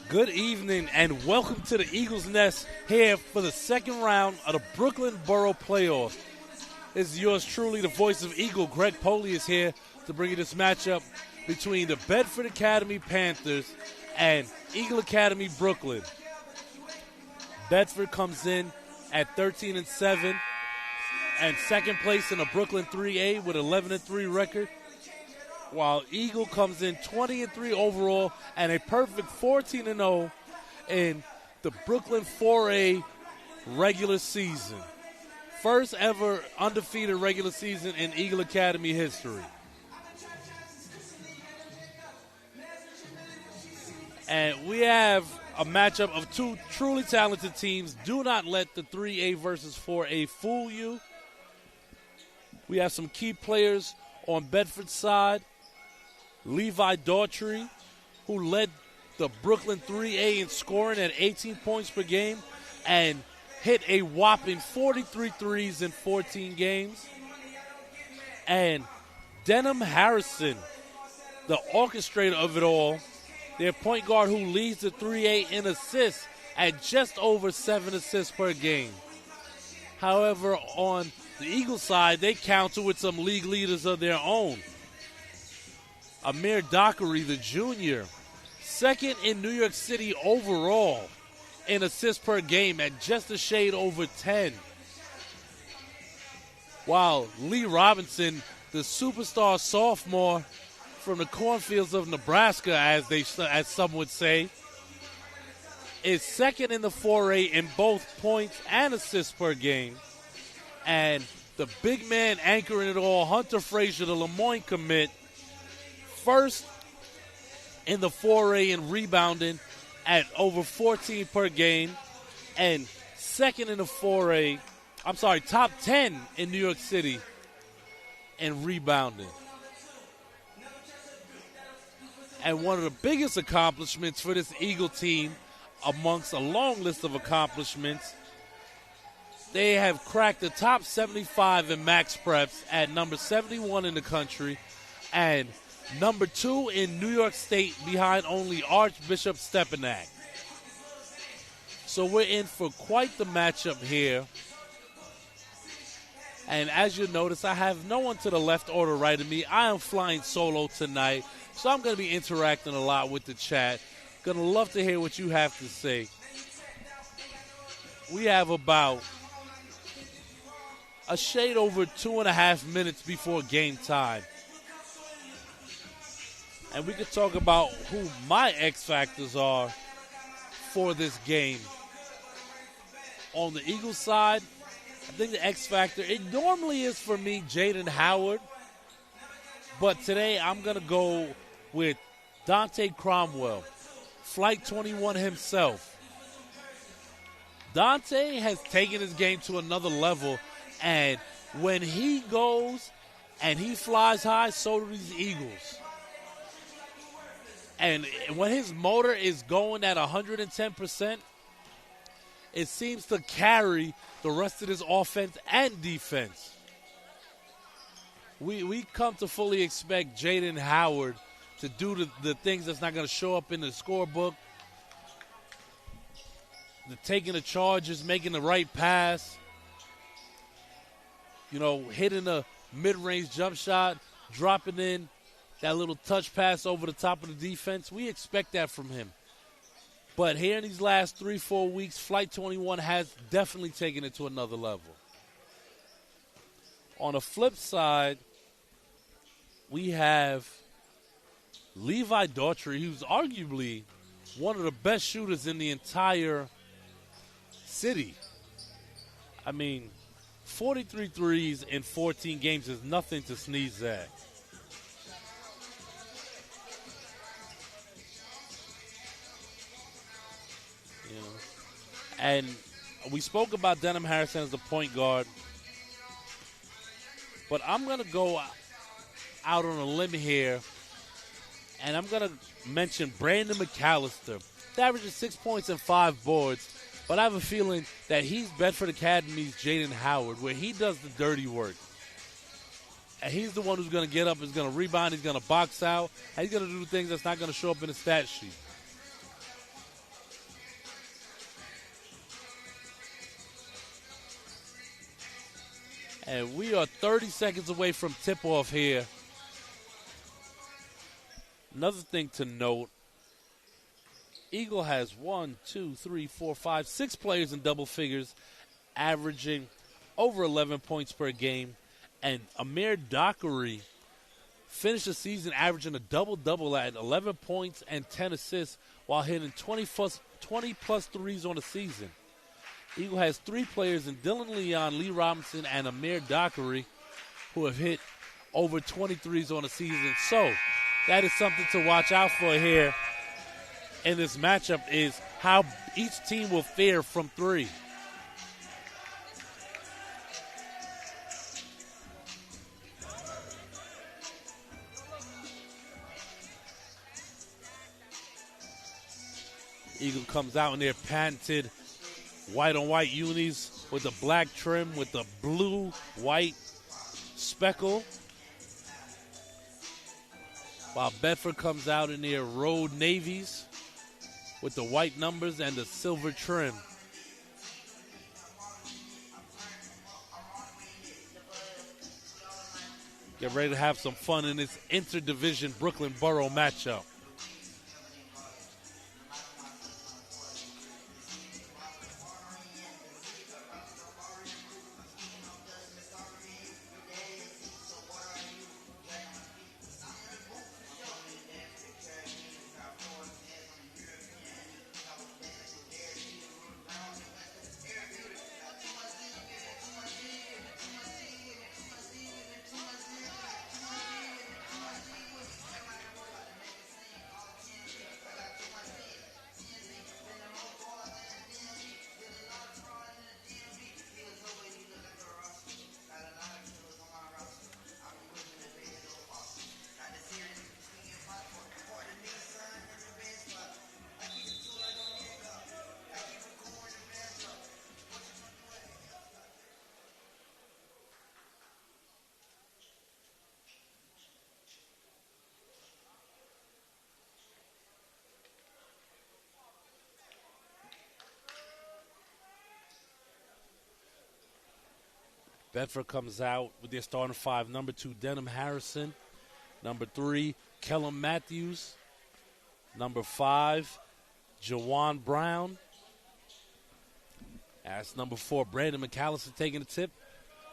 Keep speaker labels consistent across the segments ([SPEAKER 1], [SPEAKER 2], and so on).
[SPEAKER 1] Good evening and welcome to the Eagles Nest here for the second round of the Brooklyn Borough playoffs. This is yours truly, the voice of Eagle. Greg Poley is here to bring you this matchup between the Bedford Academy Panthers and Eagle Academy Brooklyn. Bedford comes in at 13-7 and second place in the Brooklyn 3A with 11-3 record, while Eagle comes in 20-3 overall and a perfect 14-0 in the Brooklyn 4A regular season. First ever undefeated regular season in Eagle Academy history. And we have a matchup of two truly talented teams. Do not let the 3A versus 4A fool you. We have some key players on Bedford's side. Levi Daughtry, who led the Brooklyn 3A in scoring at 18 points per game and hit a whopping 43 threes in 14 games. And Denham Harrison, the orchestrator of it all, their point guard who leads the 3A in assists at just over 7 assists per game. However, on the Eagle side, they counter with some league leaders of their own. Amir Dockery, the junior, second in New York City overall in assists per game at just a shade over 10. While Lee Robinson, the superstar sophomore from the cornfields of Nebraska, as some would say, is second in the 4A in both points and assists per game. And the big man anchoring it all, Hunter Frazier, the Lemoyne commit, first in the 4A in rebounding at over 14 per game, and second in the 4A, top 10 in New York City in rebounding. And one of the biggest accomplishments for this Eagle team, amongst a long list of accomplishments, they have cracked the top 75 in max preps at number 71 in the country and number 2 in New York State behind only Archbishop Stepanak. So we're in for quite the matchup here. And as you notice, I have no one to the left or the right of me. I am flying solo tonight, so I'm going to be interacting a lot with the chat. Going to love to hear what you have to say. We have about a shade over 2.5 minutes before game time. And we could talk about who my X factors are for this game. On the Eagles side, I think the X factor, it normally is for me Jaden Howard. But today I'm going to go with Dante Cromwell, Flight 21 himself. Dante has taken his game to another level, and when he goes and he flies high, so do these Eagles. And when his motor is going at 110%, it seems to carry the rest of this offense and defense. We come to fully expect Jaden Howard to do the things that's not going to show up in the scorebook. The taking the charges, making the right pass, hitting a mid-range jump shot, dropping in that little touch pass over the top of the defense. We expect that from him. But here in these last 3-4 weeks, Flight 21 has definitely taken it to another level. On the flip side, we have Levi Daughtry, who's arguably one of the best shooters in the entire city. I mean, 43 threes in 14 games is nothing to sneeze at. And we spoke about Denham Harrison as the point guard. But I'm going to go out on a limb here, and I'm going to mention Brandon McAllister. He averages 6 points and 5 boards, but I have a feeling that he's Bedford Academy's Jaden Howard, where he does the dirty work. And he's the one who's going to get up, is going to rebound, he's going to box out, and he's going to do things that's not going to show up in the stat sheet. And we are 30 seconds away from tip-off here. Another thing to note, Eagle has 6 players in double figures, averaging over 11 points per game. And Amir Dockery finished the season averaging a double-double at 11 points and 10 assists while hitting 20-plus threes on the season. Eagle has 3 players in Dylan Leon, Lee Robinson, and Amir Dockery who have hit over 23s on the season. So that is something to watch out for here in this matchup, is how each team will fare from 3. Eagle comes out in their patented white-on-white unis with the black trim with the blue-white speckle. While Bedford comes out in their road navies with the white numbers and the silver trim. Get ready to have some fun in this interdivision Brooklyn Borough matchup. Bedford comes out with their starting 5. Number 2, Denham Harrison. Number 3, Kellum Matthews. Number 5, Jawan Brown. That's number 4, Brandon McAllister taking the tip.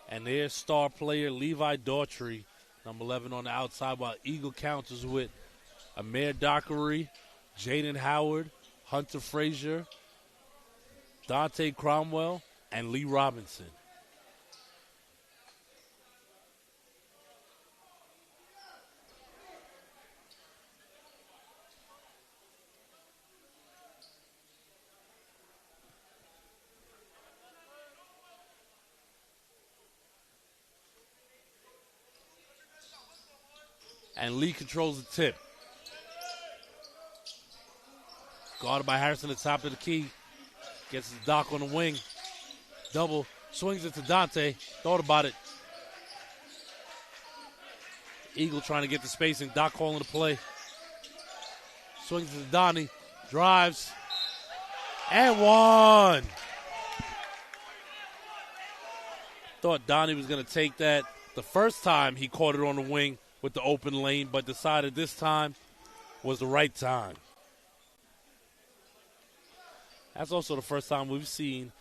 [SPEAKER 1] And their star player, Levi Daughtry, number 11 on the outside, while Eagle counters with Amir Dockery, Jaden Howard, Hunter Frazier, Dante Cromwell, and Lee Robinson. And Lee controls the tip. Guarded by Harrison at the top of the key. Gets his dock on the wing. Double. Swings it to Dante. Thought about it. Eagle trying to get the spacing. Doc calling the play. Swings it to Donnie. Drives. And one. Thought Donnie was going to take that the first time he caught it on the wing with the open lane, but decided this time was the right time. That's also the first time we've seen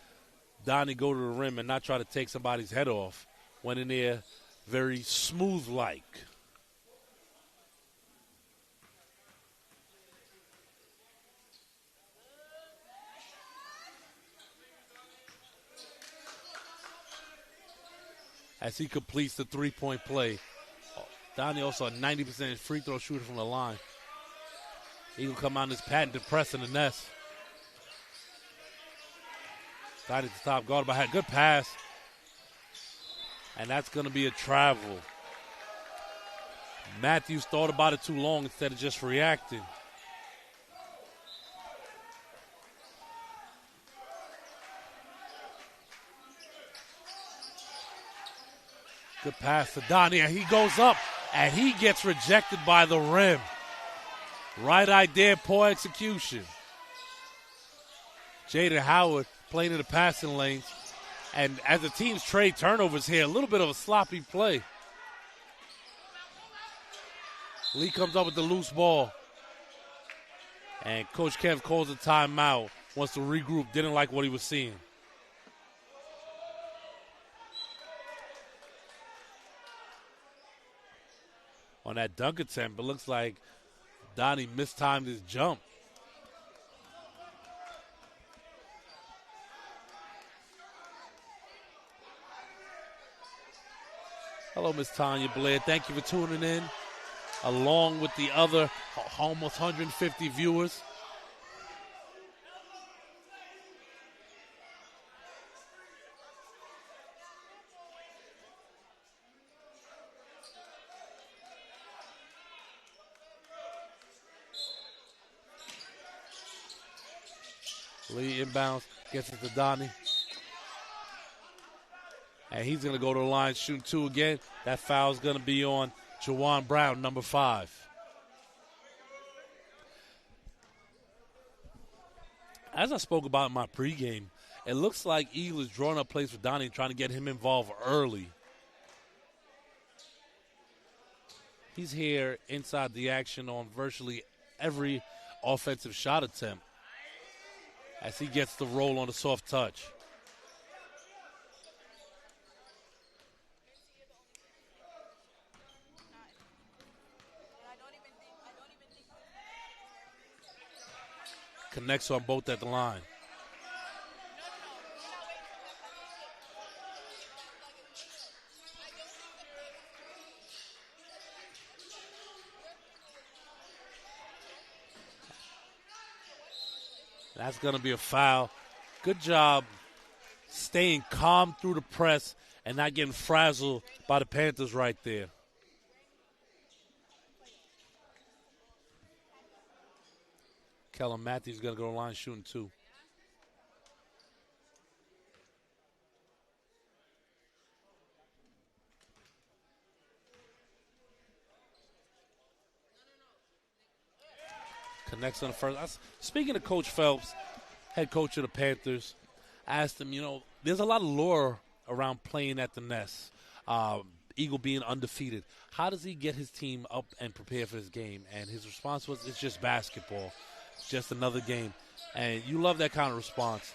[SPEAKER 1] Donnie go to the rim and not try to take somebody's head off. Went in there very smooth-like. As he completes the three-point play. Donnie also a 90% free throw shooter from the line. Eagle come out in his patented press in the nest. Donnie at the top, guarded by good pass. And that's going to be a travel. Matthews thought about it too long instead of just reacting. Good pass to Donnie, and he goes up, and he gets rejected by the rim. Right idea, poor execution. Jaden Howard playing in the passing lanes. And as the team's trade turnovers here, a little bit of a sloppy play. Lee comes up with the loose ball. And Coach Kev calls a timeout. Wants to regroup. Didn't like what he was seeing. On that dunk attempt, it looks like Donnie mistimed his jump. Hello, Miss Tanya Blair. Thank you for tuning in, along with the other almost 150 viewers. Lee inbounds, gets it to Donnie. And he's going to go to the line, shooting 2 again. That foul's going to be on Jawan Brown, number 5. As I spoke about in my pregame, it looks like Eagle is drawing up plays for Donnie, trying to get him involved early. He's here inside the action on virtually every offensive shot attempt as he gets the roll on the soft touch. Connects on both at the line. That's going to be a foul. Good job staying calm through the press and not getting frazzled by the Panthers right there. Kellen Matthews going to go to the line shooting 2. Connects on the first. Speaking of Coach Phelps, head coach of the Panthers, asked him, there's a lot of lore around playing at the Nest, Eagle being undefeated. How does he get his team up and prepare for this game? And his response was, it's just basketball. It's just another game. And you love that kind of response.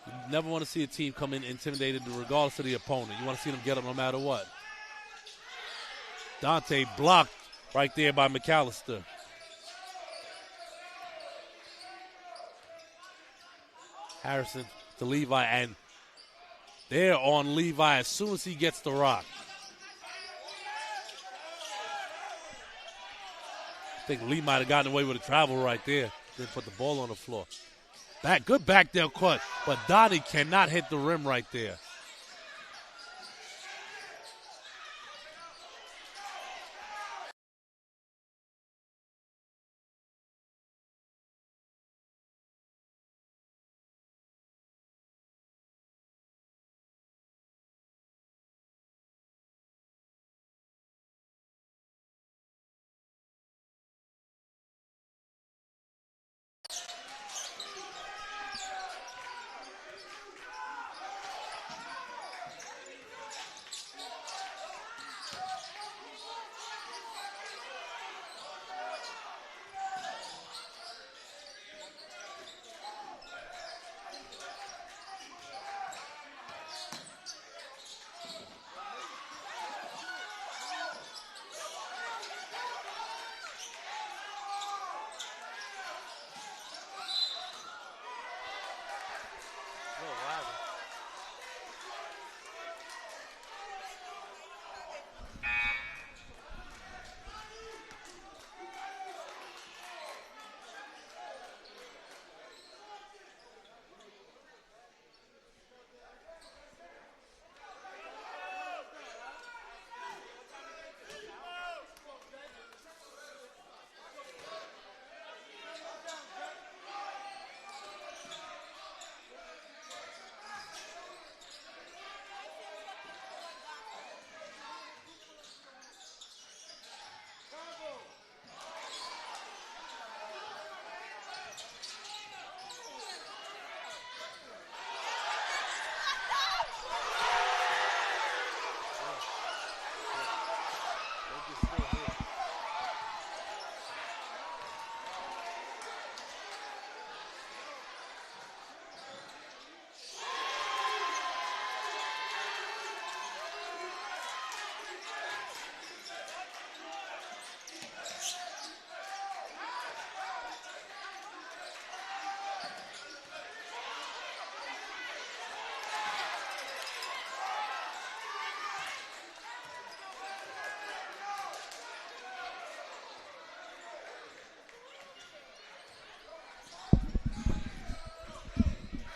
[SPEAKER 1] You never want to see a team come in intimidated regardless of the opponent. You want to see them get up no matter what. Dante blocked right there by McAllister. Harrison to Levi, and they're on Levi as soon as he gets the rock. I think Lee might have gotten away with a travel right there. Didn't put the ball on the floor. Good back there cut, but Donnie cannot hit the rim right there.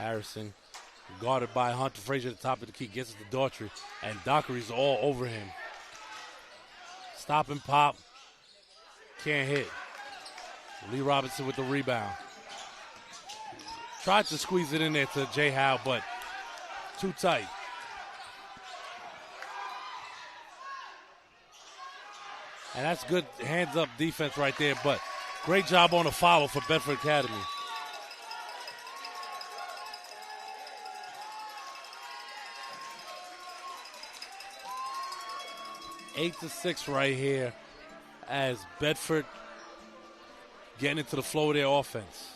[SPEAKER 1] Harrison guarded by Hunter Frazier at the top of the key. Gets it to Daughtry, and Dockery's all over him. Stop and pop. Can't hit. Lee Robinson with the rebound. Tried to squeeze it in there to Jay Howe, but too tight. And that's good hands-up defense right there, but great job on the follow for Bedford Academy. Eight to 6 right here as Bedford getting into the flow of their offense.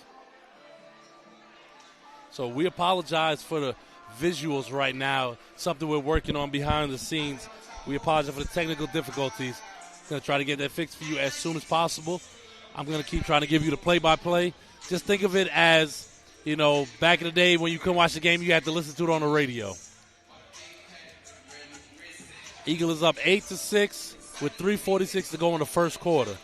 [SPEAKER 1] So we apologize for the visuals right now, something we're working on behind the scenes. We apologize for the technical difficulties. Going to try to get that fixed for you as soon as possible. I'm going to keep trying to give you the play-by-play. Just think of it as, you know, back in the day when you couldn't watch the game, you had to listen to it on the radio. Eagle is up 8 to 6 with 3:46 to go in the first quarter.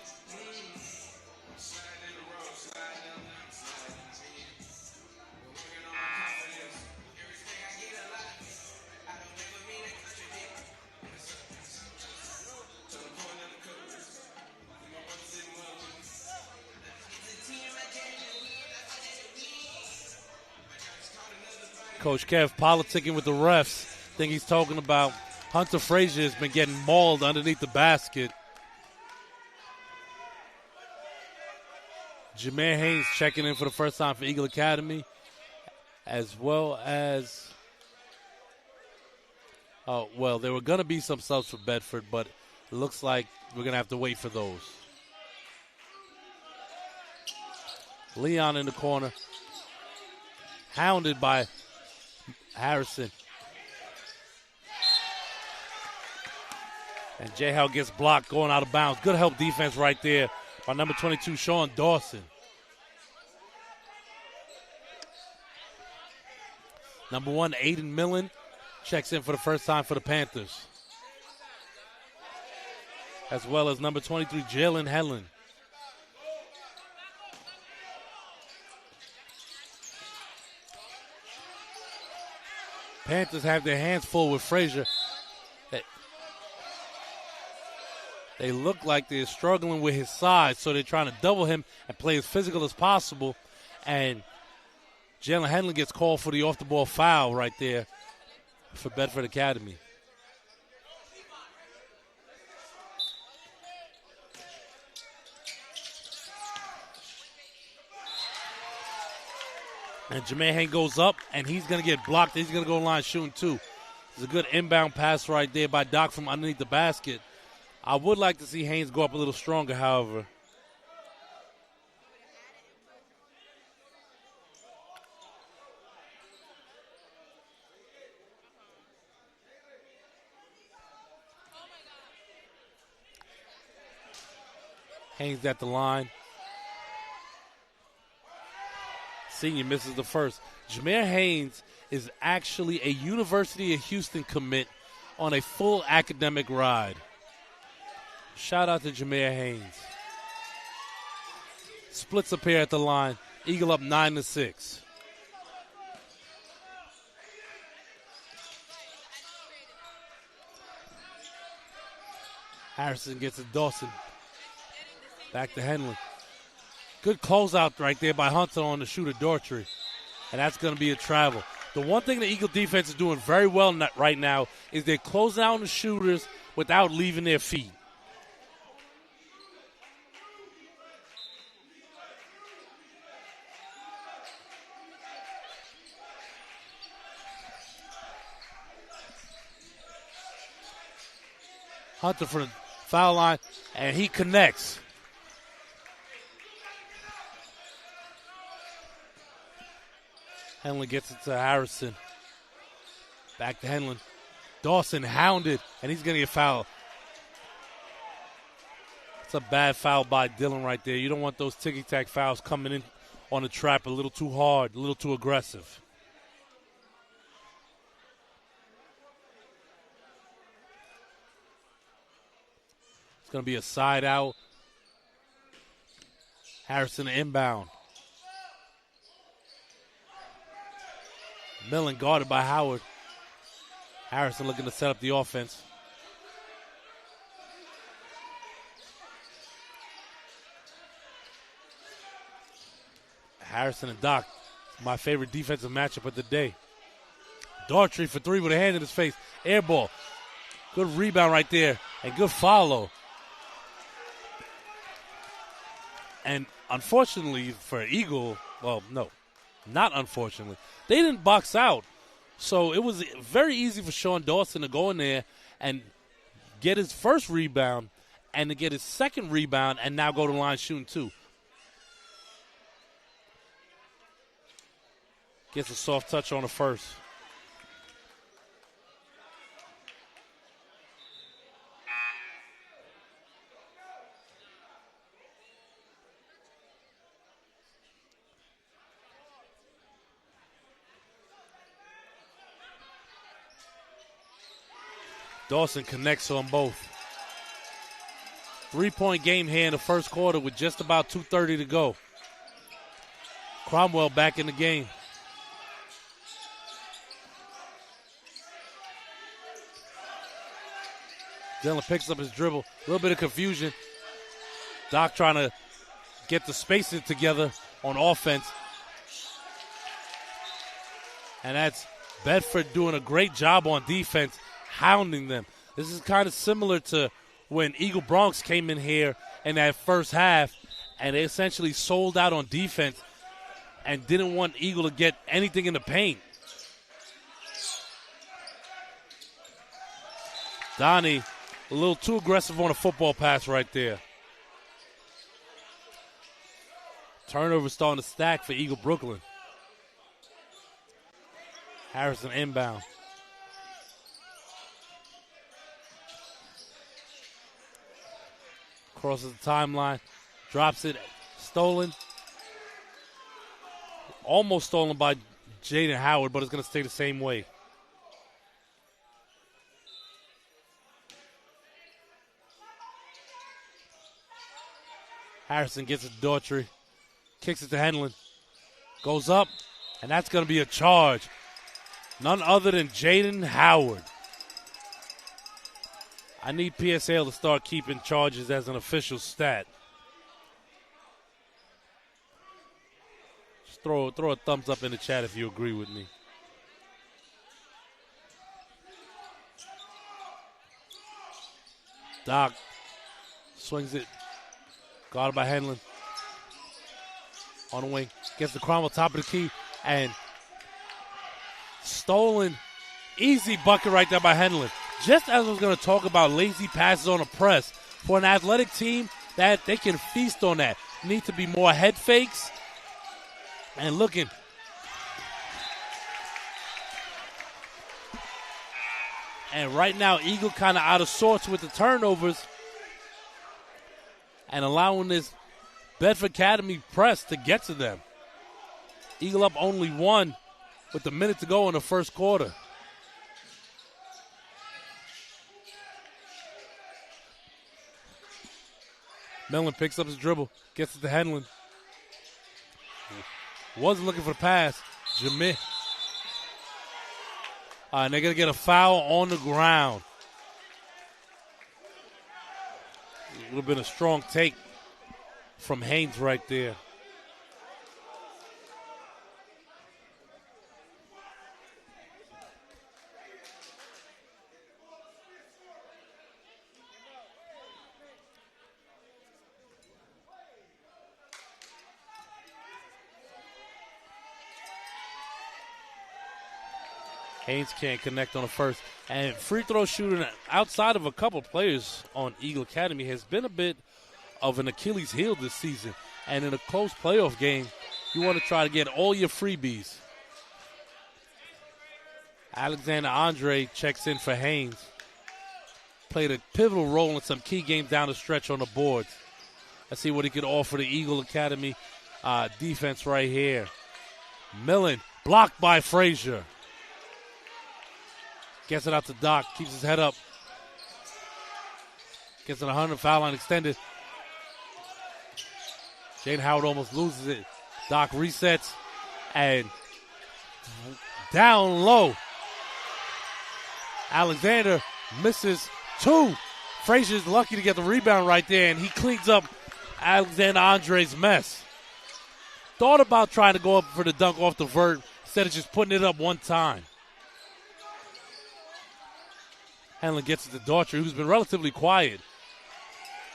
[SPEAKER 1] Coach Kev politicking with the refs. I think he's talking about Hunter Frazier has been getting mauled underneath the basket. Jameer Haynes checking in for the first time for Eagle Academy, as well as, there were going to be some subs for Bedford, but it looks like we're going to have to wait for those. Leon in the corner, hounded by Harrison. And J. Howe gets blocked going out of bounds. Good help defense right there by number 22, Sean Dawson. Number 1, Aiden Millen checks in for the first time for the Panthers. As well as number 23, Jalen Helen. Panthers have their hands full with Frazier. They look like they're struggling with his size, so they're trying to double him and play as physical as possible. And Jalen Henley gets called for the off-the-ball foul right there for Bedford Academy. And Jermaine Haynes goes up, and he's going to get blocked. He's going to go line shooting, too. It's a good inbound pass right there by Doc from underneath the basket. I would like to see Haynes go up a little stronger, however. Haynes at the line. Senior misses the first. Jameer Haynes is actually a University of Houston commit on a full academic ride. Shout out to Jameer Haynes. Splits a pair at the line. Eagle up 9 to 6. Harrison gets it. Dawson. Back to Henley. Good closeout right there by Hunter on the shooter, Daughtry. And that's going to be a travel. The one thing the Eagle defense is doing very well right now is they're closing out the shooters without leaving their feet. Hunter for the foul line, and he connects. Henley gets it to Harrison. Back to Henley. Dawson hounded, and he's going to get fouled. It's a bad foul by Dillon right there. You don't want those ticky-tack fouls coming in on the trap a little too hard, a little too aggressive. It's going to be a side out. Harrison inbound. Millen guarded by Howard. Harrison looking to set up the offense. Harrison and Doc, my favorite defensive matchup of the day. Daughtry for three with a hand in his face. Air ball. Good rebound right there and good follow. And unfortunately for Eagle, well, no, not unfortunately, they didn't box out. So it was very easy for Sean Dawson to go in there and get his first rebound and to get his second rebound and now go to the line shooting two. Gets a soft touch on the first. Dawson connects on both. 3-point game here in the first quarter with just about 2:30 to go. Cromwell back in the game. Dillon picks up his dribble. A little bit of confusion. Doc trying to get the spacing together on offense. And that's Bedford doing a great job on defense, hounding them. This is kind of similar to when Eagle Bronx came in here in that first half, and they essentially sold out on defense and didn't want Eagle to get anything in the paint. Donnie, a little too aggressive on a football pass right there. Turnover starting to stack for Eagle Brooklyn. Harrison inbound. Crosses the timeline, drops it, stolen. Almost stolen by Jaden Howard, but it's going to stay the same way. Harrison gets it to Daughtry, kicks it to Henlon, goes up, and that's going to be a charge. None other than Jaden Howard. I need PSAL to start keeping charges as an official stat. Just throw a thumbs up in the chat if you agree with me. Doc swings it. Guarded by Henlon. On the wing. Gets the Cromwell top of the key. And stolen. Easy bucket right there by Henlon. Just as I was going to talk about lazy passes on a press, for an athletic team, that they can feast on that. Need to be more head fakes and looking. And right now, Eagle kind of out of sorts with the turnovers and allowing this Bedford Academy press to get to them. Eagle up only one with a minute to go in the first quarter. Millen picks up his dribble, gets it to Henlon. Wasn't looking for the pass. Jamil. And they're going to get a foul on the ground. Would have been a strong take from Haynes right there. Haynes can't connect on the first. And free throw shooting outside of a couple players on Eagle Academy has been a bit of an Achilles heel this season. And in a close playoff game, you want to try to get all your freebies. Alexander Andre checks in for Haynes. Played a pivotal role in some key games down the stretch on the boards. Let's see what he could offer the Eagle Academy defense right here. Millen blocked by Frazier. Gets it out to Doc. Keeps his head up. Gets it 100 foul line extended. Jaden Howard almost loses it. Doc resets. And Down low. Alexander misses 2. Frazier's lucky to get the rebound right there, and he cleans up Alexander Andre's mess. Thought about trying to go up for the dunk off the vert instead of just putting it up one time. Hanlon gets it to Daughtry, who's been relatively quiet.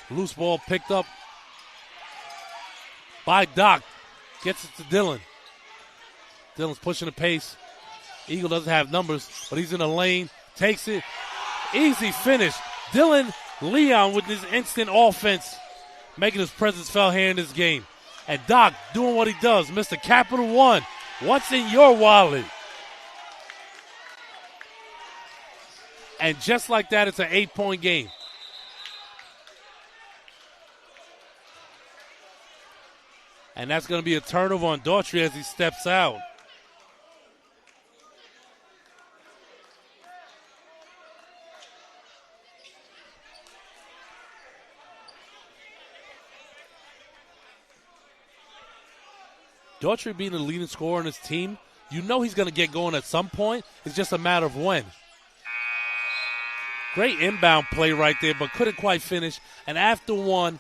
[SPEAKER 1] Loose ball picked up by Doc. Gets it to Dillon. Dillon's pushing the pace. Eagle doesn't have numbers, but he's in the lane. Takes it. Easy finish. Dylan Leon with his instant offense, making his presence felt here in this game. And Doc doing what he does. Mr. Capital One, what's in your wallet? And just like that, it's an 8-point game. And that's going to be a turnover on Daughtry as he steps out. Daughtry being the leading scorer on his team, you know he's going to get going at some point. It's just a matter of when. Great inbound play right there, but couldn't quite finish. And after one,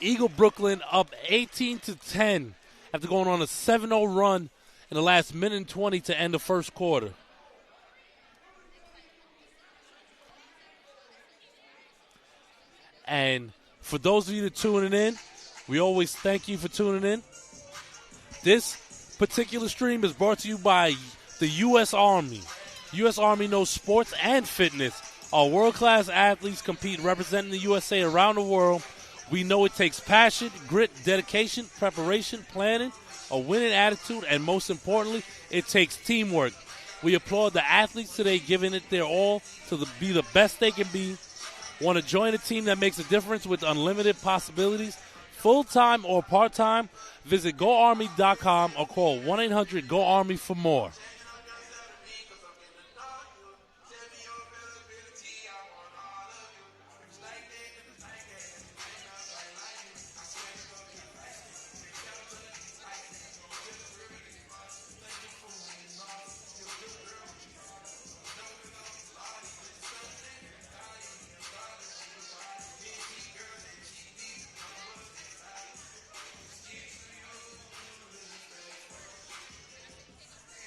[SPEAKER 1] Eagle Brooklyn up 18-10 after going on a 7-0 run in the last minute and 20 to end the first quarter. And for those of you that are tuning in, we always thank you for tuning in. This particular stream is brought to you by the U.S. Army. U.S. Army knows sports and fitness. Our world-class athletes compete representing the USA around the world. We know it takes passion, grit, dedication, preparation, planning, a winning attitude, and most importantly, it takes teamwork. We applaud the athletes today giving it their all to be the best they can be. Want to join a team that makes a difference with unlimited possibilities? Full-time or part-time? Visit GoArmy.com or call 1-800-GO-ARMY for more.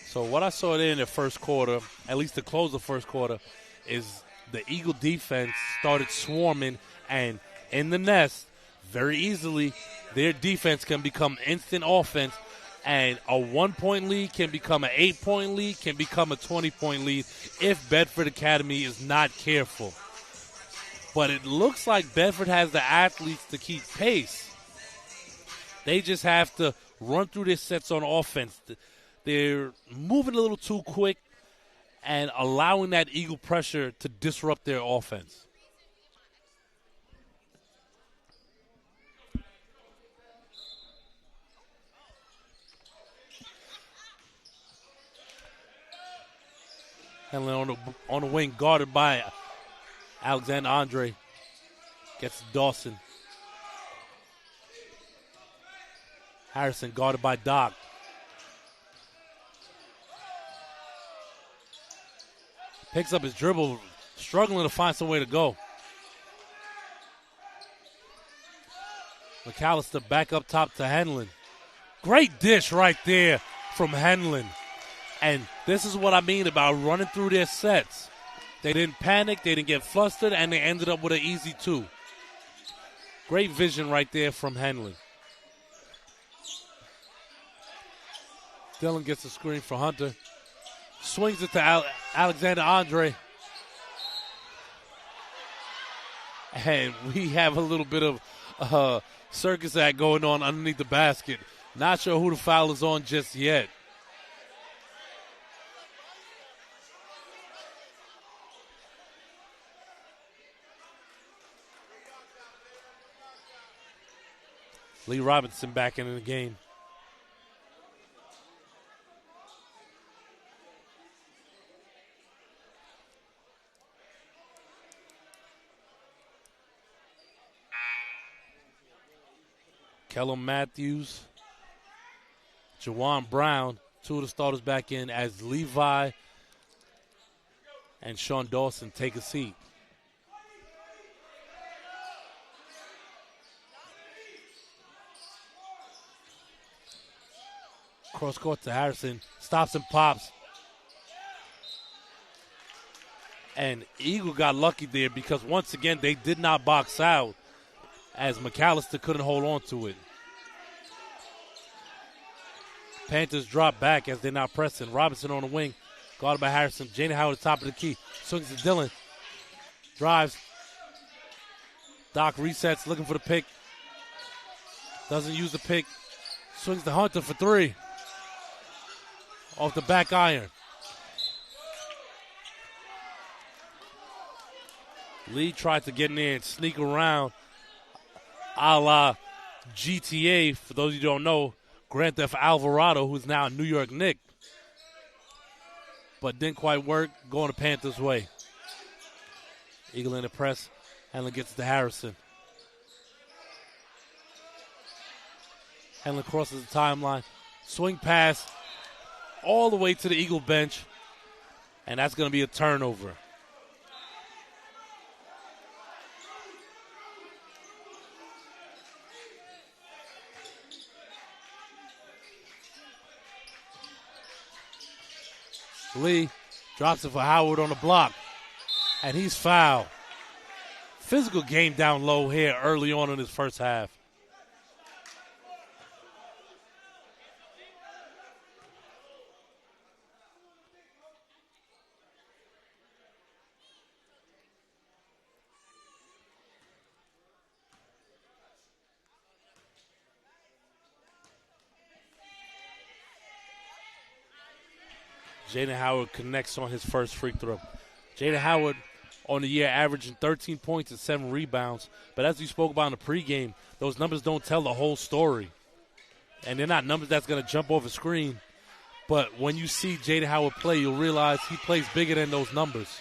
[SPEAKER 1] So what I saw there in the first quarter, at least to close the first quarter, is the Eagle defense started swarming, and in the nest, very easily, their defense can become instant offense, and a 1-point lead can become an 8-point lead, can become a 20-point lead if Bedford Academy is not careful. But it looks like Bedford has the athletes to keep pace. They just have to run through their sets on offense. They're moving a little too quick and allowing that Eagle pressure to disrupt their offense. Henley on the wing, guarded by Alexander Andre. Gets Dawson. Harrison guarded by Doc. Picks up his dribble, struggling to find some way to go. McAllister back up top to Henlon. Great dish right there from Henlon. And this is what I mean about running through their sets. They didn't panic, they didn't get flustered, and they ended up with an easy 2. Great vision right there from Henlon. Dillon gets the screen for Hunter. Swings it to Alexander Andre. And we have a little bit of circus act going on underneath the basket. Not sure who the foul is on just yet. Lee Robinson back in the game. Kellum Matthews, Jawan Brown, Two of the starters back in as Levi and Sean Dawson take a seat. Cross court to Harrison. Stops and pops. And Eagle got lucky there because once again they did not box out as McAllister couldn't hold on to it. Panthers drop back as they're not pressing. Robinson on the wing. Guarded by Harrison. Jaden Howard at the top of the key. Swings to Dillon. Drives. Doc resets, looking for the pick. Doesn't use the pick. Swings to Hunter for three. Off the back iron. Lee tried to get in there and sneak around a la GTA. For those of you who don't know, Grand Theft Alvarado, who's now a New York Knick. But didn't quite work, going the Panthers' way. Eagle in the press. Henley gets it to Harrison. Henley crosses the timeline. Swing pass all the way to the Eagle bench. And that's going to be a turnover. Lee drops it for Howard on the block. And he's fouled. Physical game down low here early on in his first half. Jaden Howard connects on his first free throw. Jaden Howard on the year averaging 13 points and 7 rebounds. But as we spoke about in the pregame, those numbers don't tell the whole story. And they're not numbers that's going to jump off a screen. But when you see Jaden Howard play, you'll realize he plays bigger than those numbers.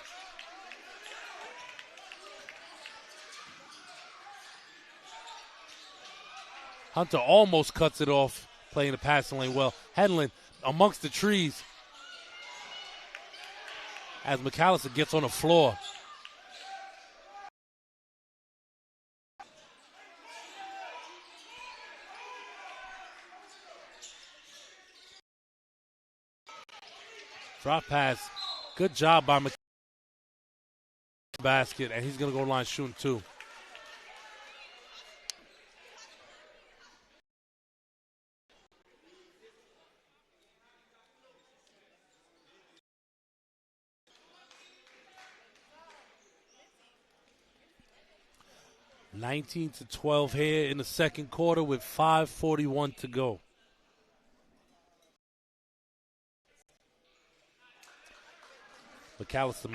[SPEAKER 1] Hunter almost cuts it off, playing the passing lane well. Henley amongst the trees as McAllister gets on the floor. Drop pass. Good job by McAllister. Basket, and he's going to go line shooting two. (19-12) here in the second quarter with 5:41 to go. McAllister.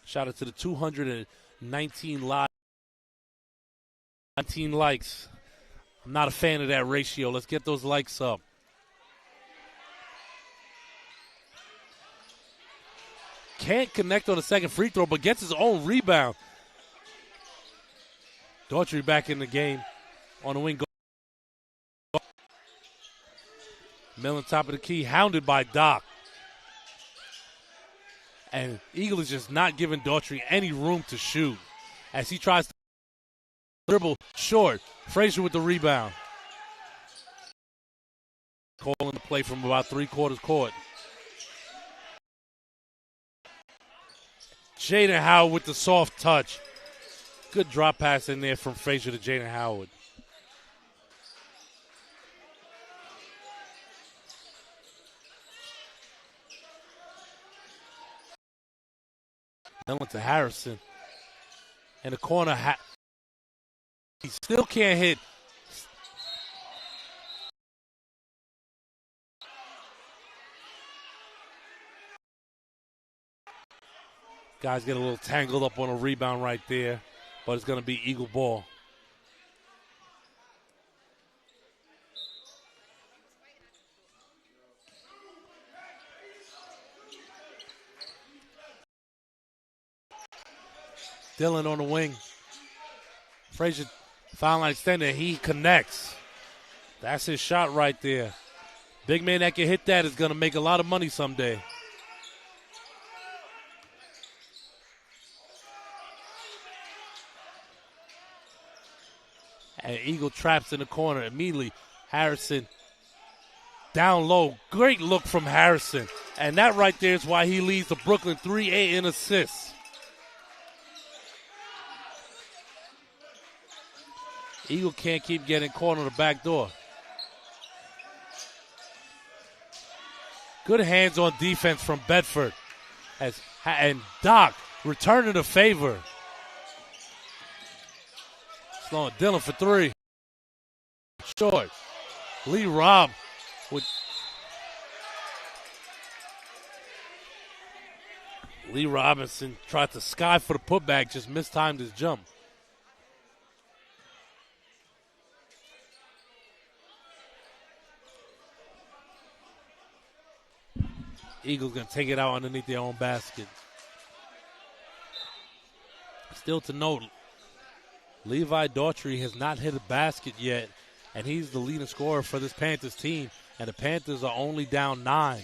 [SPEAKER 1] Shout out to the 219 19 likes. I'm not a fan of that ratio. Let's get those likes up. Can't connect on the second free throw, but gets his own rebound. Daughtry back in the game on the wing. Millen top of the key, hounded by Doc. And Eagle is just not giving Daughtry any room to shoot as he tries to dribble short. Frazier with the rebound. Calling the play from about 3/4 court. Jaden Howard with the soft touch. Good drop pass in there from Frazier to Jaden Howard. Then went to Harrison. In the corner, he still can't hit. Guys get a little tangled up on a rebound right there, but it's going to be Eagle ball. Dillon on the wing. Frazier foul line extended. He connects. That's his shot right there. Big man that can hit that is going to make a lot of money someday. And Eagle traps in the corner immediately. Harrison down low. Great look from Harrison. And that right there is why he leads the Brooklyn 3-8 in assists. Eagle can't keep getting caught on the back door. Good hands on defense from Bedford. And Doc returning the favor. Slowing Dillon for three. Short. Lee Robb with Lee Robinson tried to sky for the putback, just mistimed his jump. Eagles going to take it out underneath their own basket. Still to note, Levi Daughtry has not hit a basket yet, and he's the leading scorer for this Panthers team, and the Panthers are only down 9.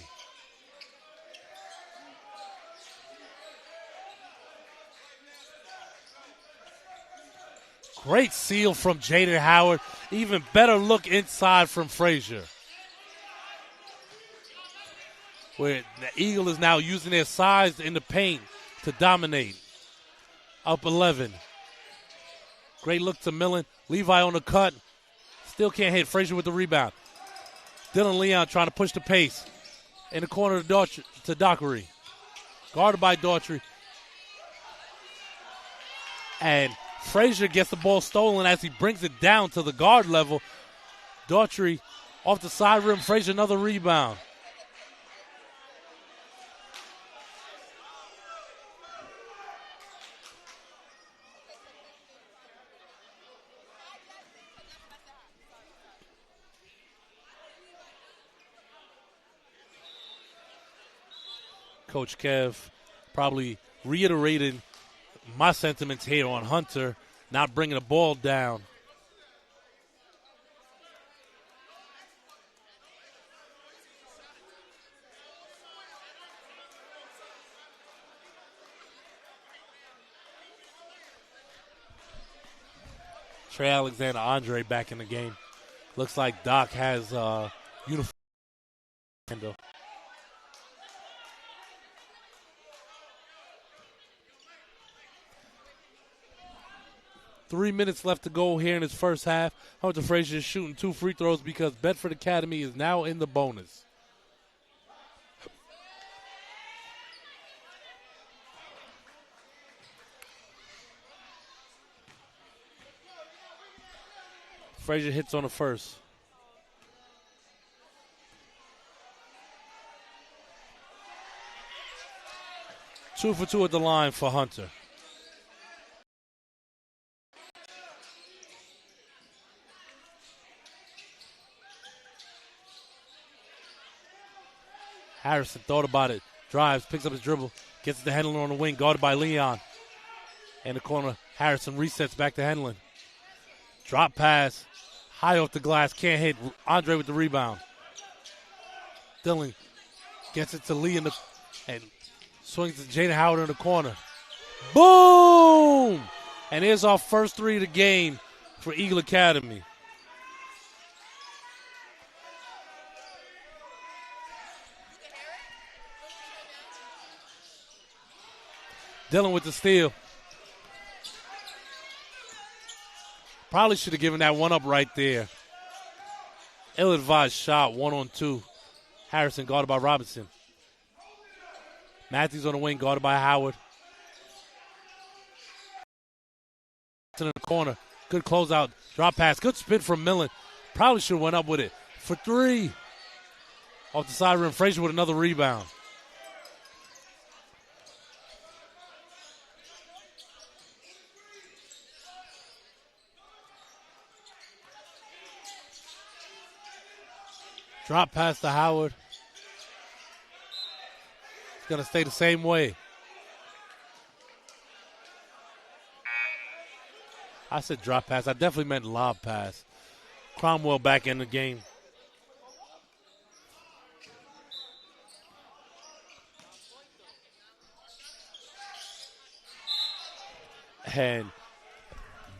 [SPEAKER 1] Great seal from Jaden Howard. Even better look inside from Frazier. Where the Eagle is now using their size in the paint to dominate. Up 11. Great look to Millen. Levi on the cut. Still can't hit. Frazier with the rebound. Dylan Leon trying to push the pace. In the corner to Dockery. Guarded by Daughtry. And Frazier gets the ball stolen as he brings it down to the guard level. Daughtry off the side rim. Frazier another rebound. Coach Kev probably reiterated my sentiments here on Hunter, not bringing the ball down. Trey Alexander-Andre back in the game. Looks like Doc has uniform handle. 3 minutes left to go here in his first half. Hunter Frazier is shooting 2 free throws because Bedford Academy is now in the bonus. Frazier hits on the first. Two for two at the line for Hunter. Harrison thought about it, drives, picks up his dribble, gets it to Henlin on the wing, guarded by Leon. In the corner, Harrison resets back to Henlin. Drop pass, high off the glass, can't hit. Andre with the rebound. Dillon gets it to Lee and swings to Jaden Howard in the corner. Boom! And here's our first three of the game for Eagle Academy. Dillon with the steal. Probably should have given that one up right there. Ill-advised shot, 1-on-2. Harrison guarded by Robinson. Matthews on the wing, guarded by Howard. In the corner. Good closeout. Drop pass. Good spin from Millen. Probably should have went up with it. For three. Off the side rim. Frazier with another rebound. Drop pass to Howard. It's going to stay the same way. I said drop pass. I definitely meant lob pass. Cromwell back in the game. And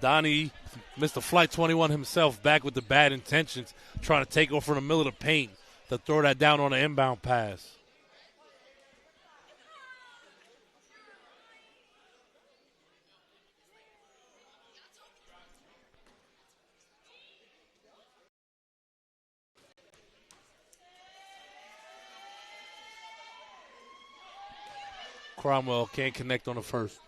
[SPEAKER 1] Donnie, Mr. Flight 21 himself, back with the bad intentions, trying to take over from the middle of the paint to throw that down on an inbound pass. Cromwell can't connect on the first.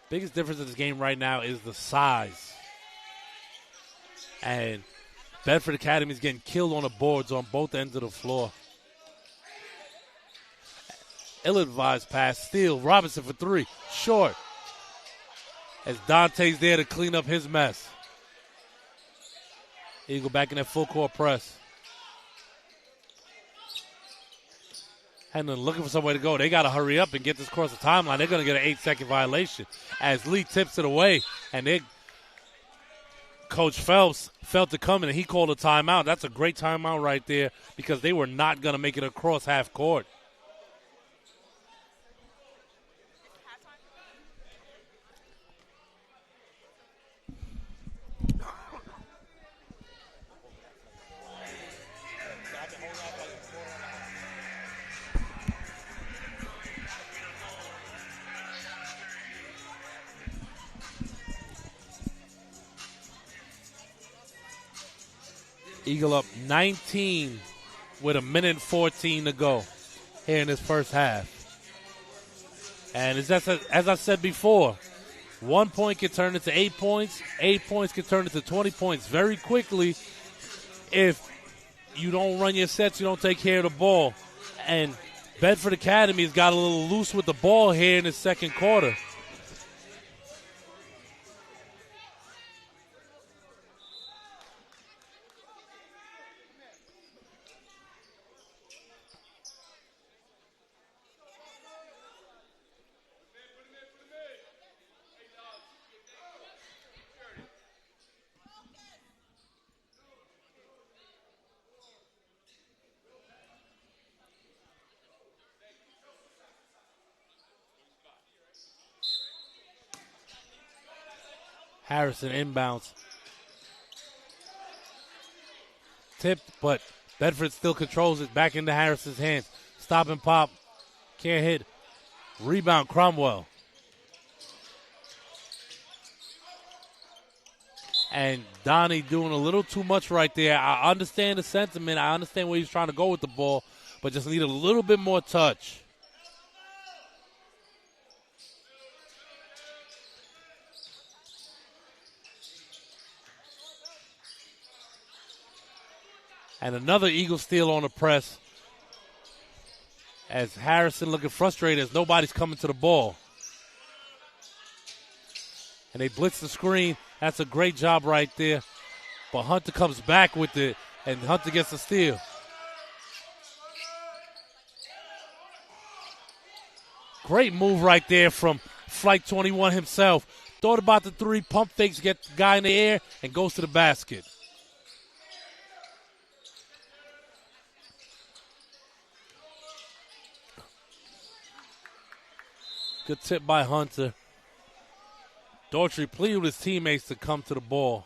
[SPEAKER 1] Biggest difference in this game right now is the size. And Bedford Academy is getting killed on the boards on both ends of the floor. Ill-advised pass, steal. Robinson for three. Short. As Dante's there to clean up his mess. Eagle back in that full court press. Hendon looking for somewhere to go. They got to hurry up and get this across the timeline. They're going to get an 8-second violation as Lee tips it away. And Coach Phelps felt it coming, and he called a timeout. That's a great timeout right there because they were not going to make it across half court. Eagle up 19 with 1:14 to go here in this first half. And as I said before, 1 point can turn into 8 points. 8 points can turn into 20 points very quickly if you don't run your sets, you don't take care of the ball. And Bedford Academy has got a little loose with the ball here in the second quarter. Harrison inbounds. Tipped, but Bedford still controls it. Back into Harrison's hands. Stop and pop. Can't hit. Rebound, Cromwell. And Donnie doing a little too much right there. I understand the sentiment. I understand where he's trying to go with the ball, but just need a little bit more touch. And another Eagle steal on the press as Harrison looking frustrated as nobody's coming to the ball. And they blitz the screen. That's a great job right there. But Hunter comes back with it, and Hunter gets the steal. Great move right there from Flight 21 himself. Thought about the three, pump fakes, get the guy in the air, and goes to the basket. Good tip by Hunter. Daughtry pleaded with his teammates to come to the ball.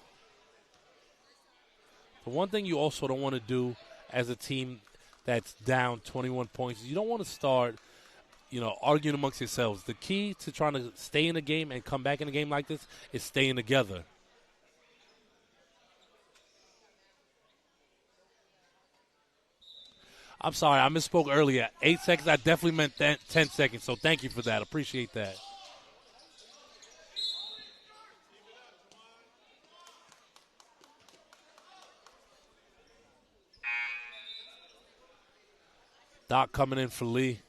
[SPEAKER 1] The one thing you also don't want to do as a team that's down 21 points is you don't want to start, arguing amongst yourselves. The key to trying to stay in the game and come back in a game like this is staying together. I'm sorry, I misspoke earlier. 8 seconds, I definitely meant 10 seconds, so thank you for that. Appreciate that. Doc coming in for Lee.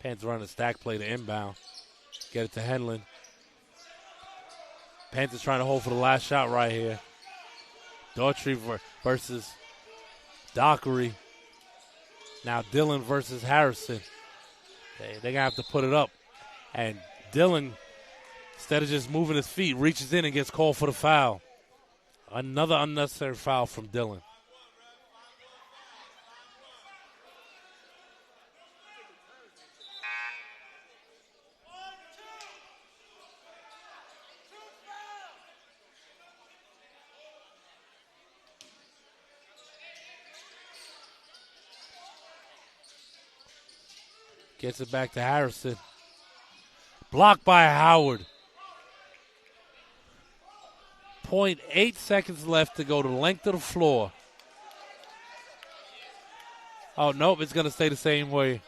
[SPEAKER 1] Panthers running a stack play to inbound. Get it to Henlin. Panthers trying to hold for the last shot right here. Daughtry versus Dockery. Now Dillon versus Harrison. They're going to have to put it up. And Dillon, instead of just moving his feet, reaches in and gets called for the foul. Another unnecessary foul from Dillon. Gets it back to Harrison. Blocked by Howard. 0.8 seconds left to go the length of the floor. Oh, nope, it's going to stay the same way.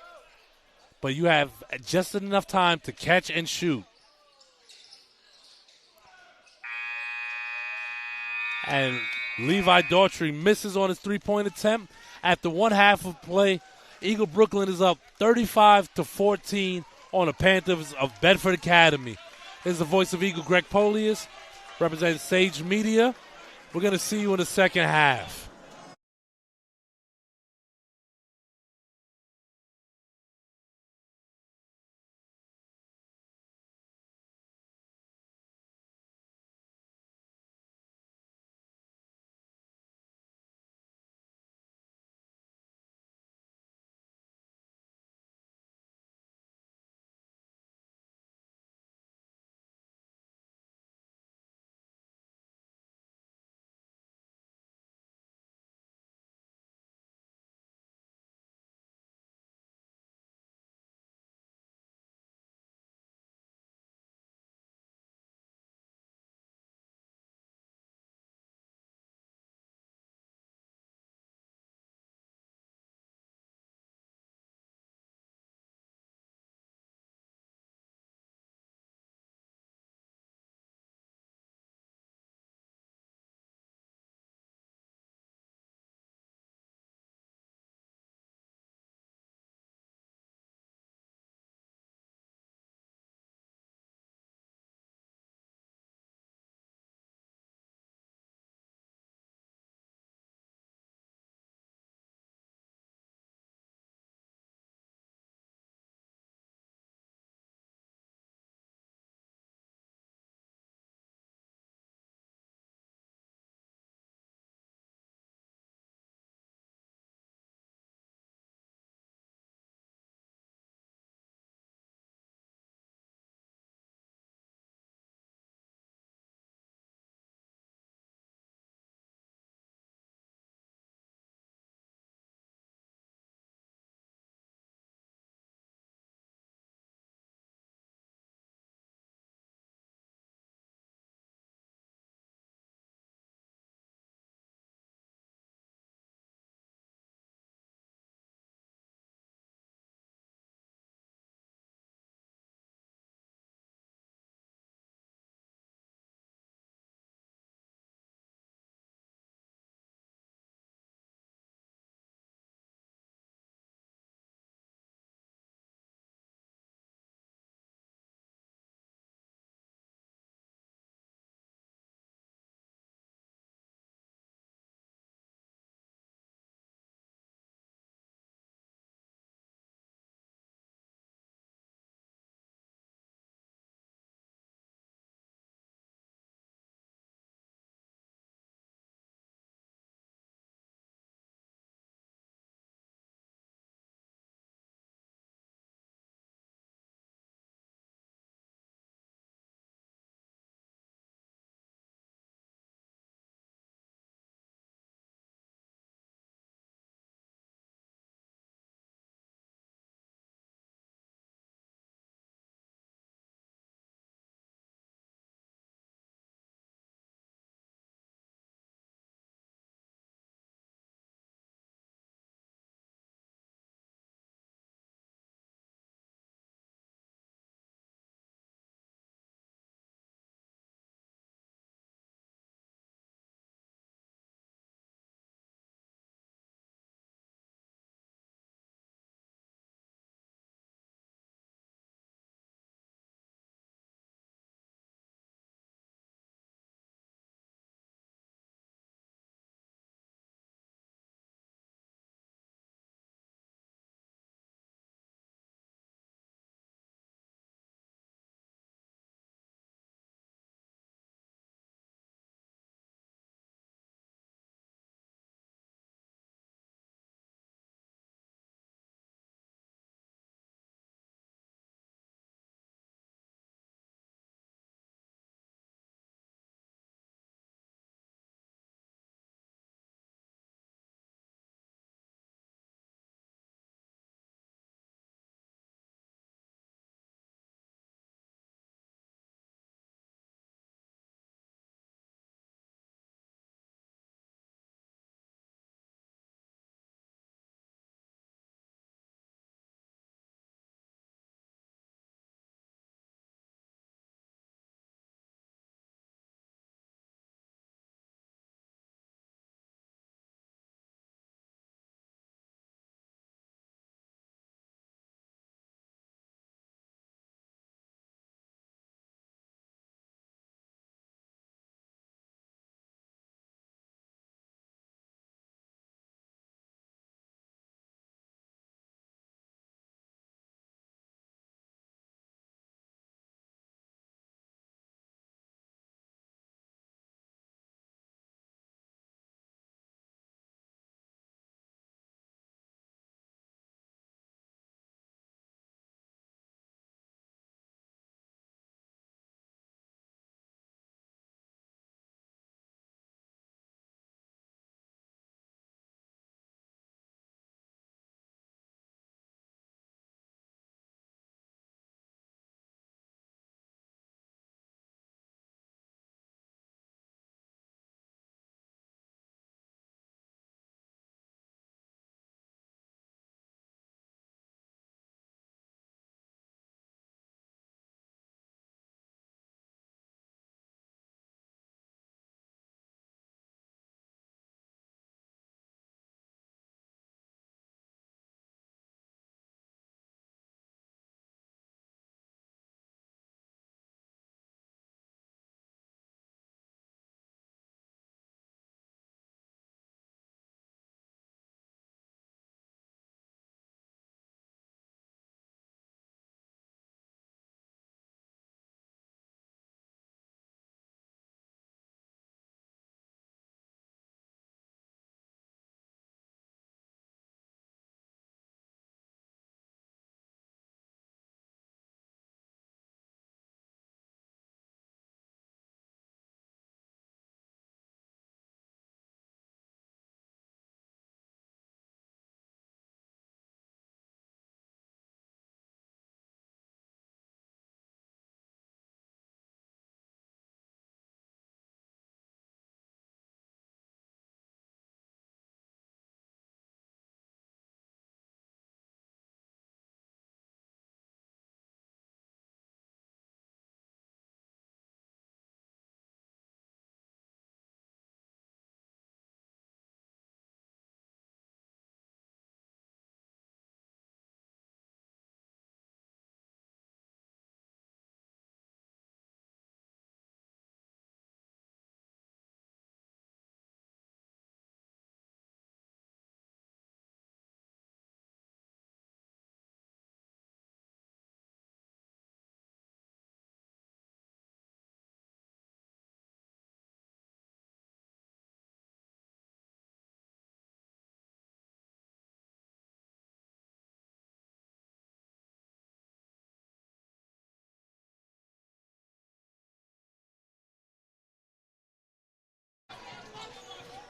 [SPEAKER 1] But you have just enough time to catch and shoot. And Levi Daughtry misses on his three-point attempt. After one half of play, Eagle Brooklyn is up 35-14 on the Panthers of Bedford Academy. Here's the voice of Eagle, Greg Polius, representing Sage Media. We're going to see you in the second half.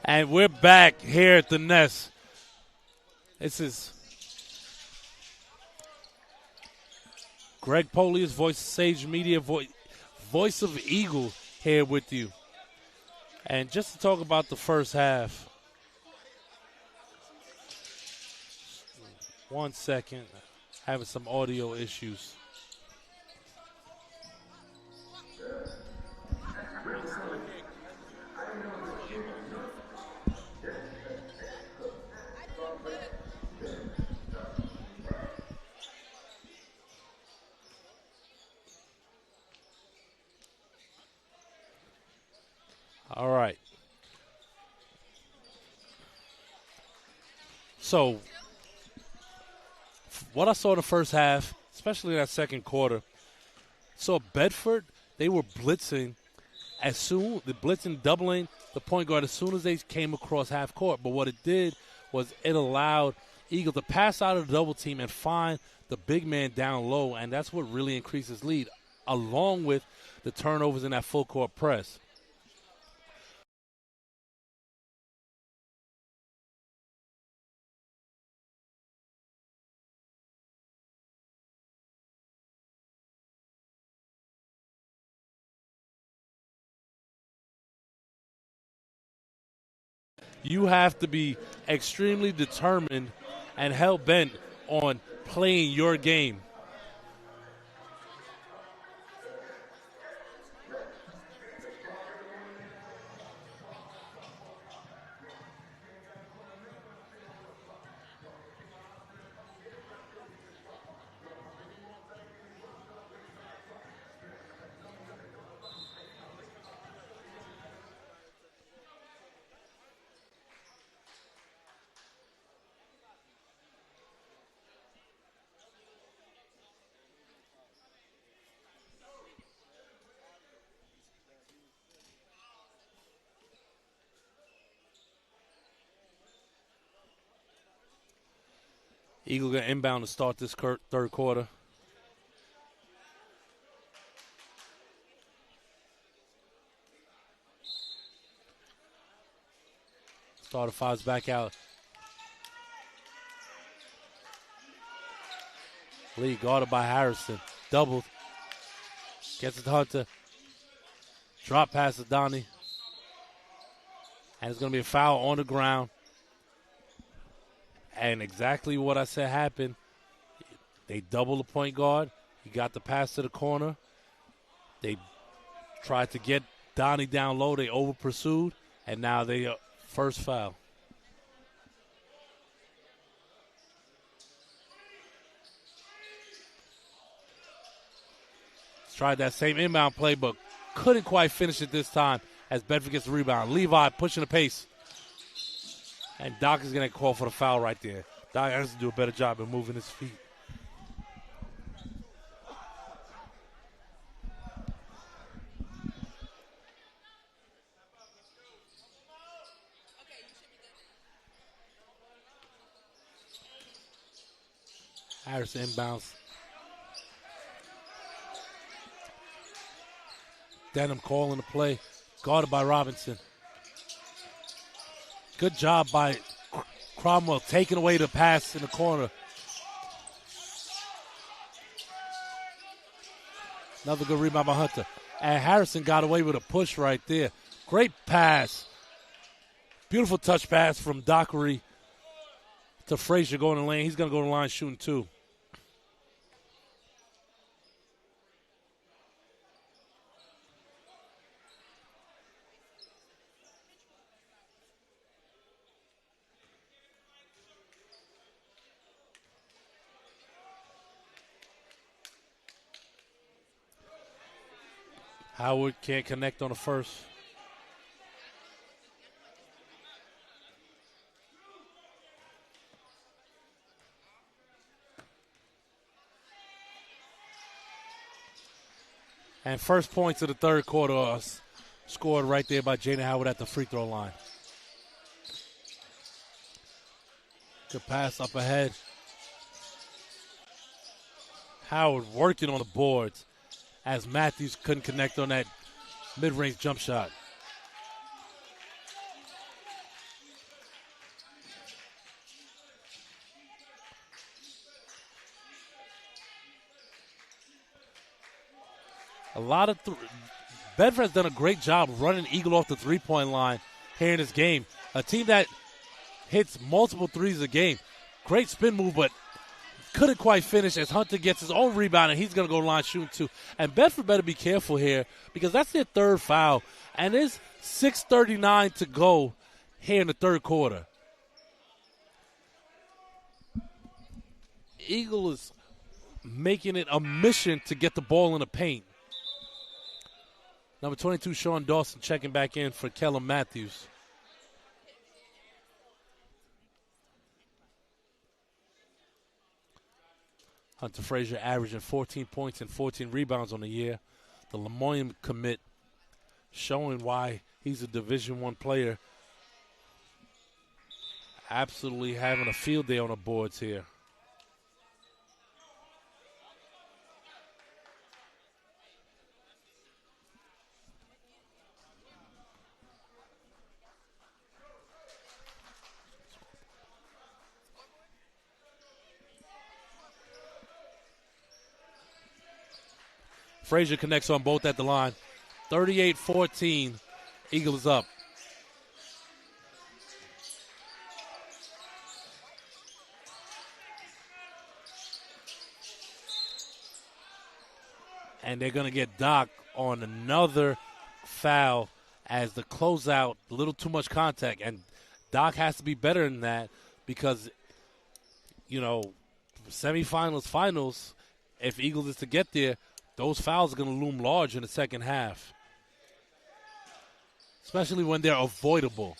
[SPEAKER 1] And we're back here at the Nest. This is Greg Polius, voice of Sage Media, voice of Eagle here with you. And just to talk about the first half. 1 second. Having some audio issues. All right. So, what I saw in the first half, especially in that second quarter, saw Bedford, they were blitzing doubling the point guard as soon as they came across half court. But what it did was it allowed Eagle to pass out of the double team and find the big man down low, and that's what really increases lead, along with the turnovers in that full court press. You have to be extremely determined and hell-bent on playing your game. Eagle going to inbound to start this third quarter. Starter fives back out. Lee guarded by Harrison. Doubled. Gets it to Hunter. Drop pass to Donnie. And it's going to be a foul on the ground. And exactly what I said happened. They double the point guard. He got the pass to the corner. They tried to get Donnie down low. They over pursued. And now they first foul. Tried that same inbound play, but couldn't quite finish it this time as Bedford gets the rebound. Levi pushing the pace. And Doc is going to call for the foul right there. Doc has to do a better job of moving his feet. Harrison inbounds. Denham calling the play. Guarded by Robinson. Good job by Cromwell taking away the pass in the corner. Another good rebound by Hunter. And Harrison got away with a push right there. Great pass. Beautiful touch pass from Dockery to Frazier going to the lane. He's going to go to the line shooting two. Howard can't connect on the first. And first points of the third quarter are scored right there by Jaden Howard at the free throw line. Good pass up ahead. Howard working on the boards as Matthews couldn't connect on that mid-range jump shot. A lot of Bedford has done a great job running Eagle off the three-point line here in this game. A team that hits multiple threes a game. Great spin move, but couldn't quite finish as Hunter gets his own rebound, and he's going to go line shooting too. And Bedford better be careful here because that's their third foul, and there's 6:39 to go here in the third quarter. Eagle is making it a mission to get the ball in the paint. Number 22, Sean Dawson, checking back in for Kellum Matthews. Hunter Frazier averaging 14 points and 14 rebounds on the year. The Lemoyne commit showing why he's a Division I player. Absolutely having a field day on the boards here. Frazier connects on both at the line. 38-14, Eagles up. And they're going to get Doc on another foul as the closeout, a little too much contact. And Doc has to be better than that because, you know, semifinals, finals, if Eagles is to get there, those fouls are going to loom large in the second half, especially when they're avoidable.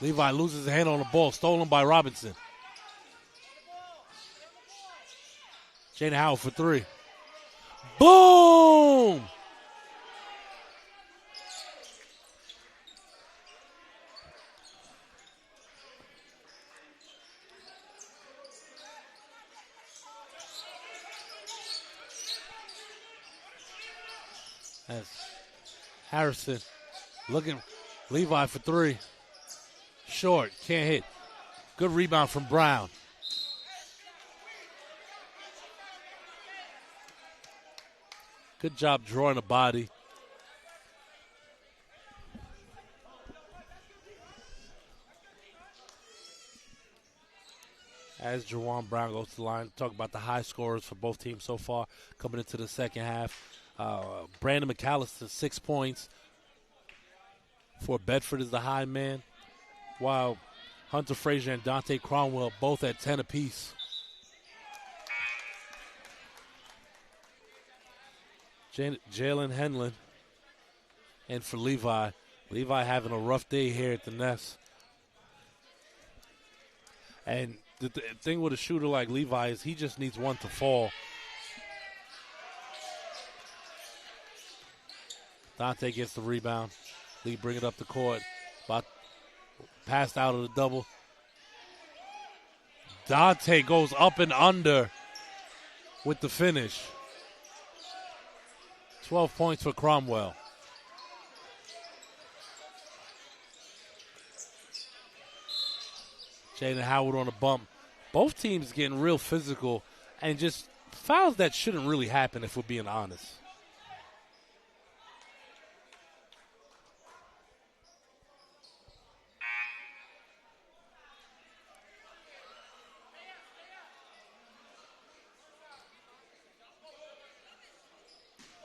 [SPEAKER 1] Levi loses his hand on the ball, stolen by Robinson. Jaden Howard for three. Boom! As Harrison looking, Levi for three. Short, can't hit. Good rebound from Brown. Good job drawing a body. As Jawan Brown goes to the line, talk about the high scorers for both teams so far coming into the second half. Brandon McAllister, 6 points for Bedford is the high man, while Hunter Frazier and Dante Cromwell both at 10 apiece. Jalen Henlon and for Levi. Levi having a rough day here at the Nest. And the thing with a shooter like Levi is he just needs one to fall. Dante gets the rebound. Lee bring it up the court. About passed out of the double. Dante goes up and under with the finish. 12 points for Cromwell. Jaden Howard on a bump. Both teams getting real physical and just fouls that shouldn't really happen if we're being honest.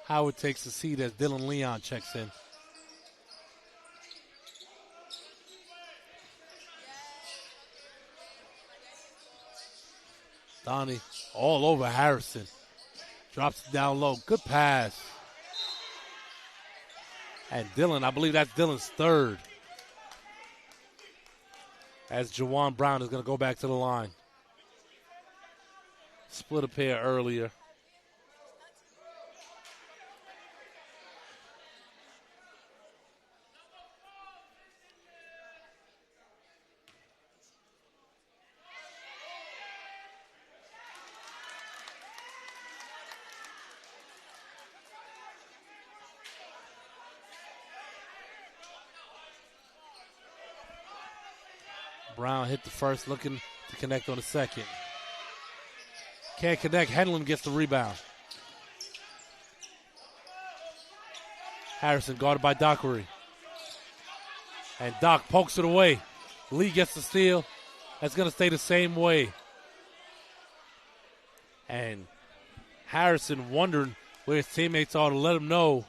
[SPEAKER 1] Howard takes the seat as Dylan Leon checks in. Donnie all over Harrison. Drops it down low. Good pass. And Dylan, I believe that's Dylan's third. As Jawan Brown is going to go back to the line. Split a pair earlier. Brown hit the first, looking to connect on the second. Can't connect. Henlon gets the rebound. Harrison guarded by Dockery. And Doc pokes it away. Lee gets the steal. That's going to stay the same way. And Harrison wondering where his teammates are to let him know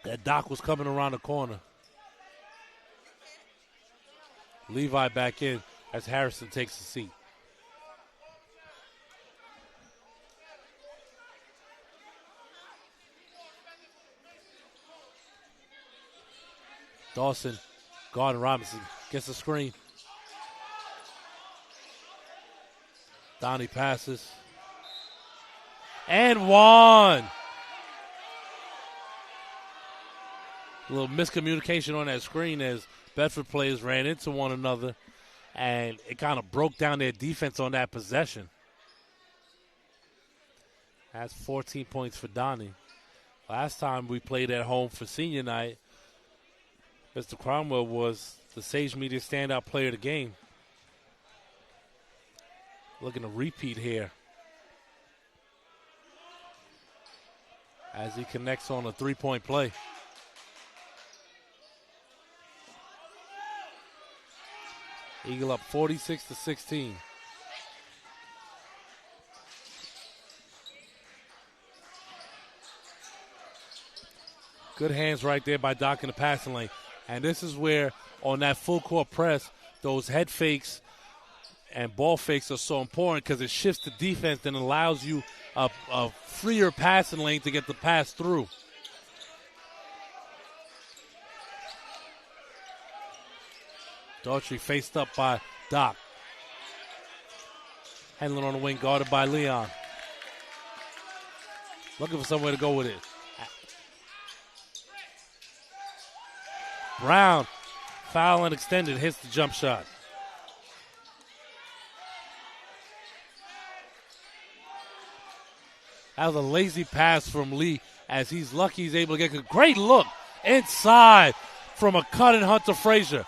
[SPEAKER 1] that Doc was coming around the corner. Levi back in as Harrison takes the seat. Dawson, guarding Robinson, gets the screen. Donnie passes. And one. A little miscommunication on that screen as Bedford players ran into one another, and it kind of broke down their defense on that possession. That's 14 points for Donnie. Last time we played at home for senior night, Mr. Cromwell was the Sage Media standout player of the game. Looking to repeat here as he connects on a three-point play. Eagle up 46-16. Good hands right there by Doc in the passing lane. And this is where, on that full court press, those head fakes and ball fakes are so important because it shifts the defense and allows you a freer passing lane to get the pass through. Daughtry faced up by Doc. Handling on the wing, guarded by Leon. Looking for somewhere to go with it. Brown, foul and extended, hits the jump shot. That was a lazy pass from Lee as he's lucky he's able to get a great look inside from a cut in Hunter Frazier.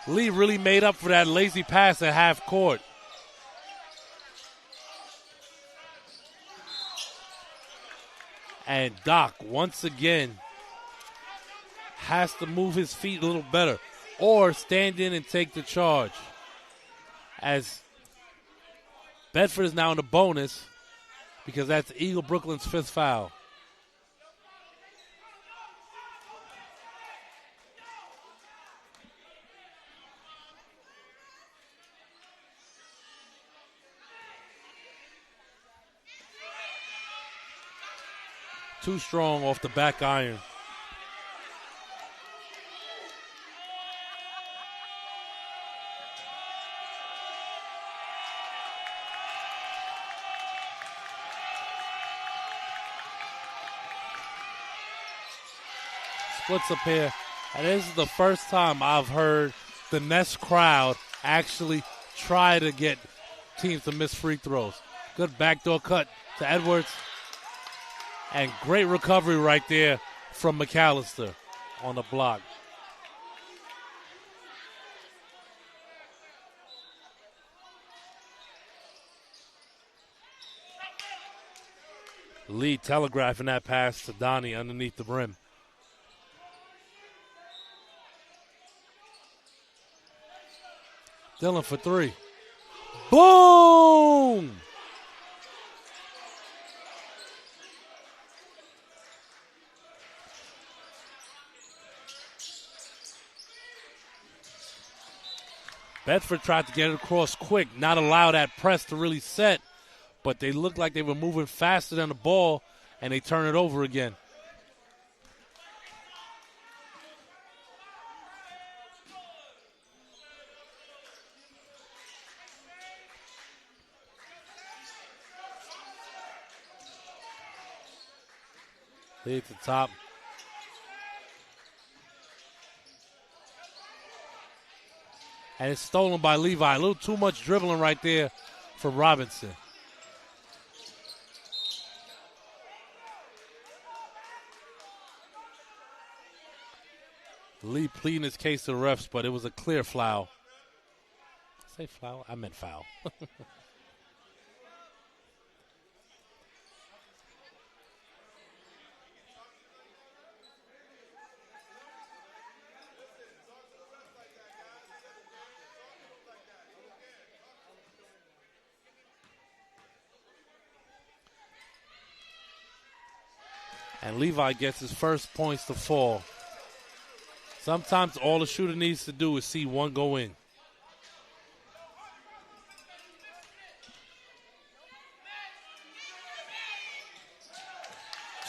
[SPEAKER 1] Lee really made up for that lazy pass at half court. And Doc, once again, has to move his feet a little better or stand in and take the charge. As Bedford is now in the bonus because that's Eagle Brooklyn's fifth foul. Too strong off the back iron. Splits up here. And this is the first time I've heard the Nest crowd actually try to get teams to miss free throws. Good backdoor cut to Edwards. And great recovery right there from McAllister on the block. Lee telegraphing that pass to Donnie underneath the rim. Dillon for three. Boom! Bedford tried to get it across quick, not allow that press to really set, but they looked like they were moving faster than the ball, and they turn it over again. Lee at the top. And it's stolen by Levi. A little too much dribbling right there for Robinson. Lee pleading his case to the refs, but it was a clear foul. Did I say foul? I meant foul. And Levi gets his first points to fall. Sometimes all the shooter needs to do is see one go in.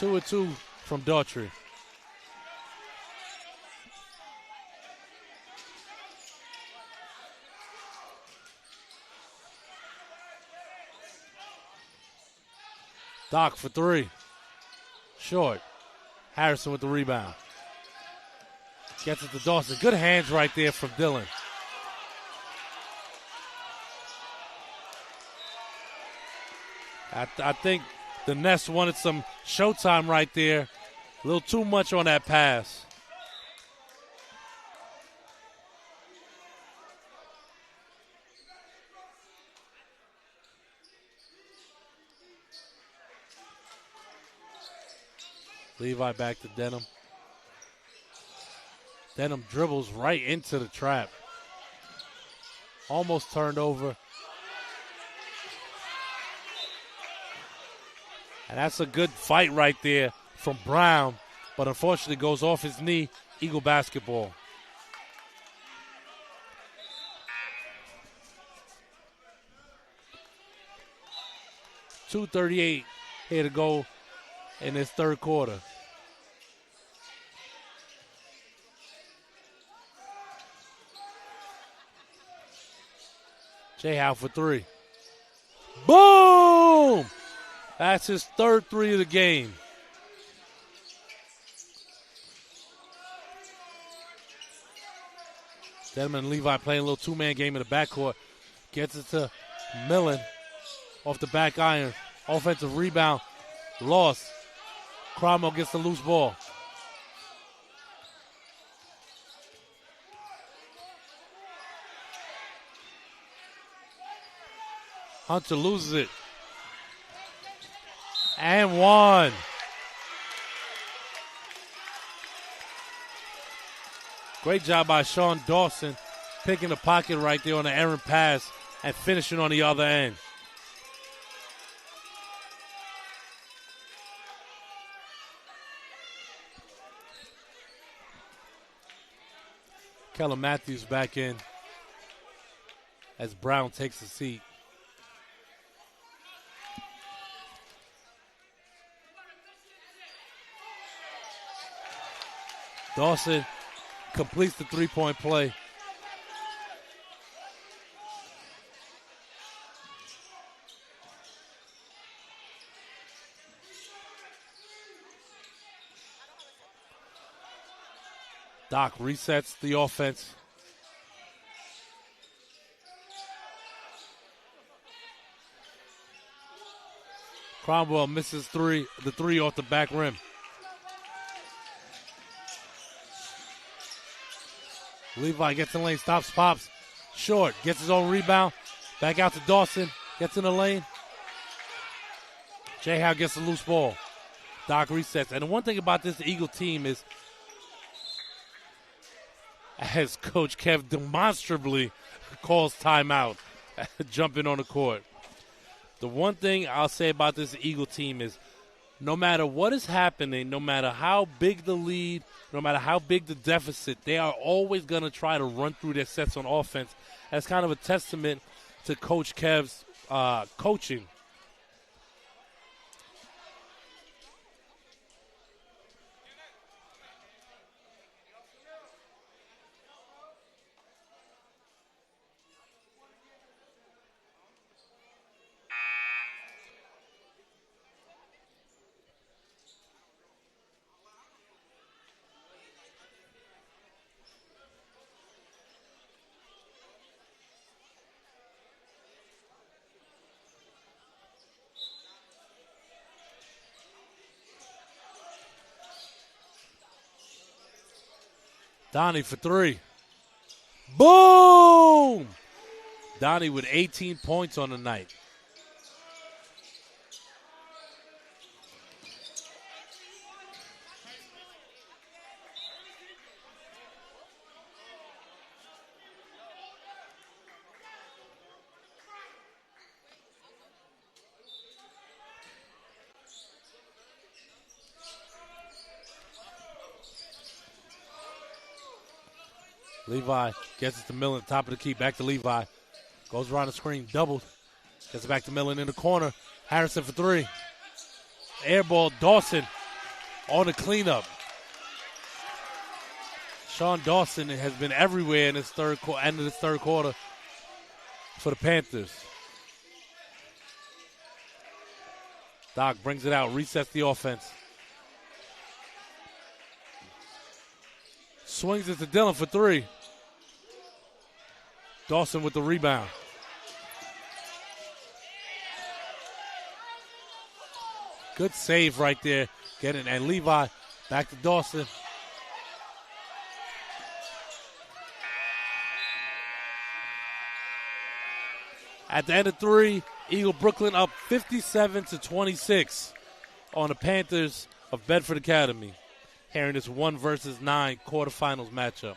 [SPEAKER 1] Two and two from Daughtry. Doc for three. Short. Harrison with the rebound. Gets it to Dawson. Good hands right there from Dillon. I think the Nets wanted some showtime right there. A little too much on that pass. Levi back to Denham. Denham dribbles right into the trap. Almost turned over. And that's a good fight right there from Brown, but unfortunately goes off his knee. Eagle basketball. .238 here to go in this third quarter. J-Howe for three. Boom! That's his third three of the game. Denham and Levi playing a little two-man game in the backcourt. Gets it to Millen off the back iron. Offensive rebound. Lost. Cromwell gets the loose ball. Hunter loses it. And one. Great job by Sean Dawson picking the pocket right there on the errant pass and finishing on the other end. Kellen Matthews back in as Brown takes a seat. Dawson completes the three-point play. Doc resets the offense. Cromwell misses the three off the back rim. Levi gets in the lane, stops, pops. Short, gets his own rebound. Back out to Dawson, gets in the lane. J-Howe gets the loose ball. Doc resets. And the one thing about this Eagle team is, as Coach Kev demonstrably calls timeout, jumping on the court. The one thing I'll say about this Eagle team is, no matter what is happening, no matter how big the lead, no matter how big the deficit, they are always going to try to run through their sets on offense. That's kind of a testament to Coach Kev's coaching. Donnie for three. Boom! Donnie with 18 points on the night. Levi gets it to Millen, top of the key, back to Levi. Goes around the screen, doubled. Gets it back to Millen in the corner. Harrison for three. Air ball, Dawson on the cleanup. Sean Dawson has been everywhere in this end of this third quarter for the Panthers. Doc brings it out, resets the offense. Swings it to Dillon for three. Dawson with the rebound. Good save right there. Get it, and Levi back to Dawson. At the end of three, Eagle Brooklyn up 57-26 on the Panthers of Bedford Academy. Here in this 1 versus 9 quarterfinals matchup.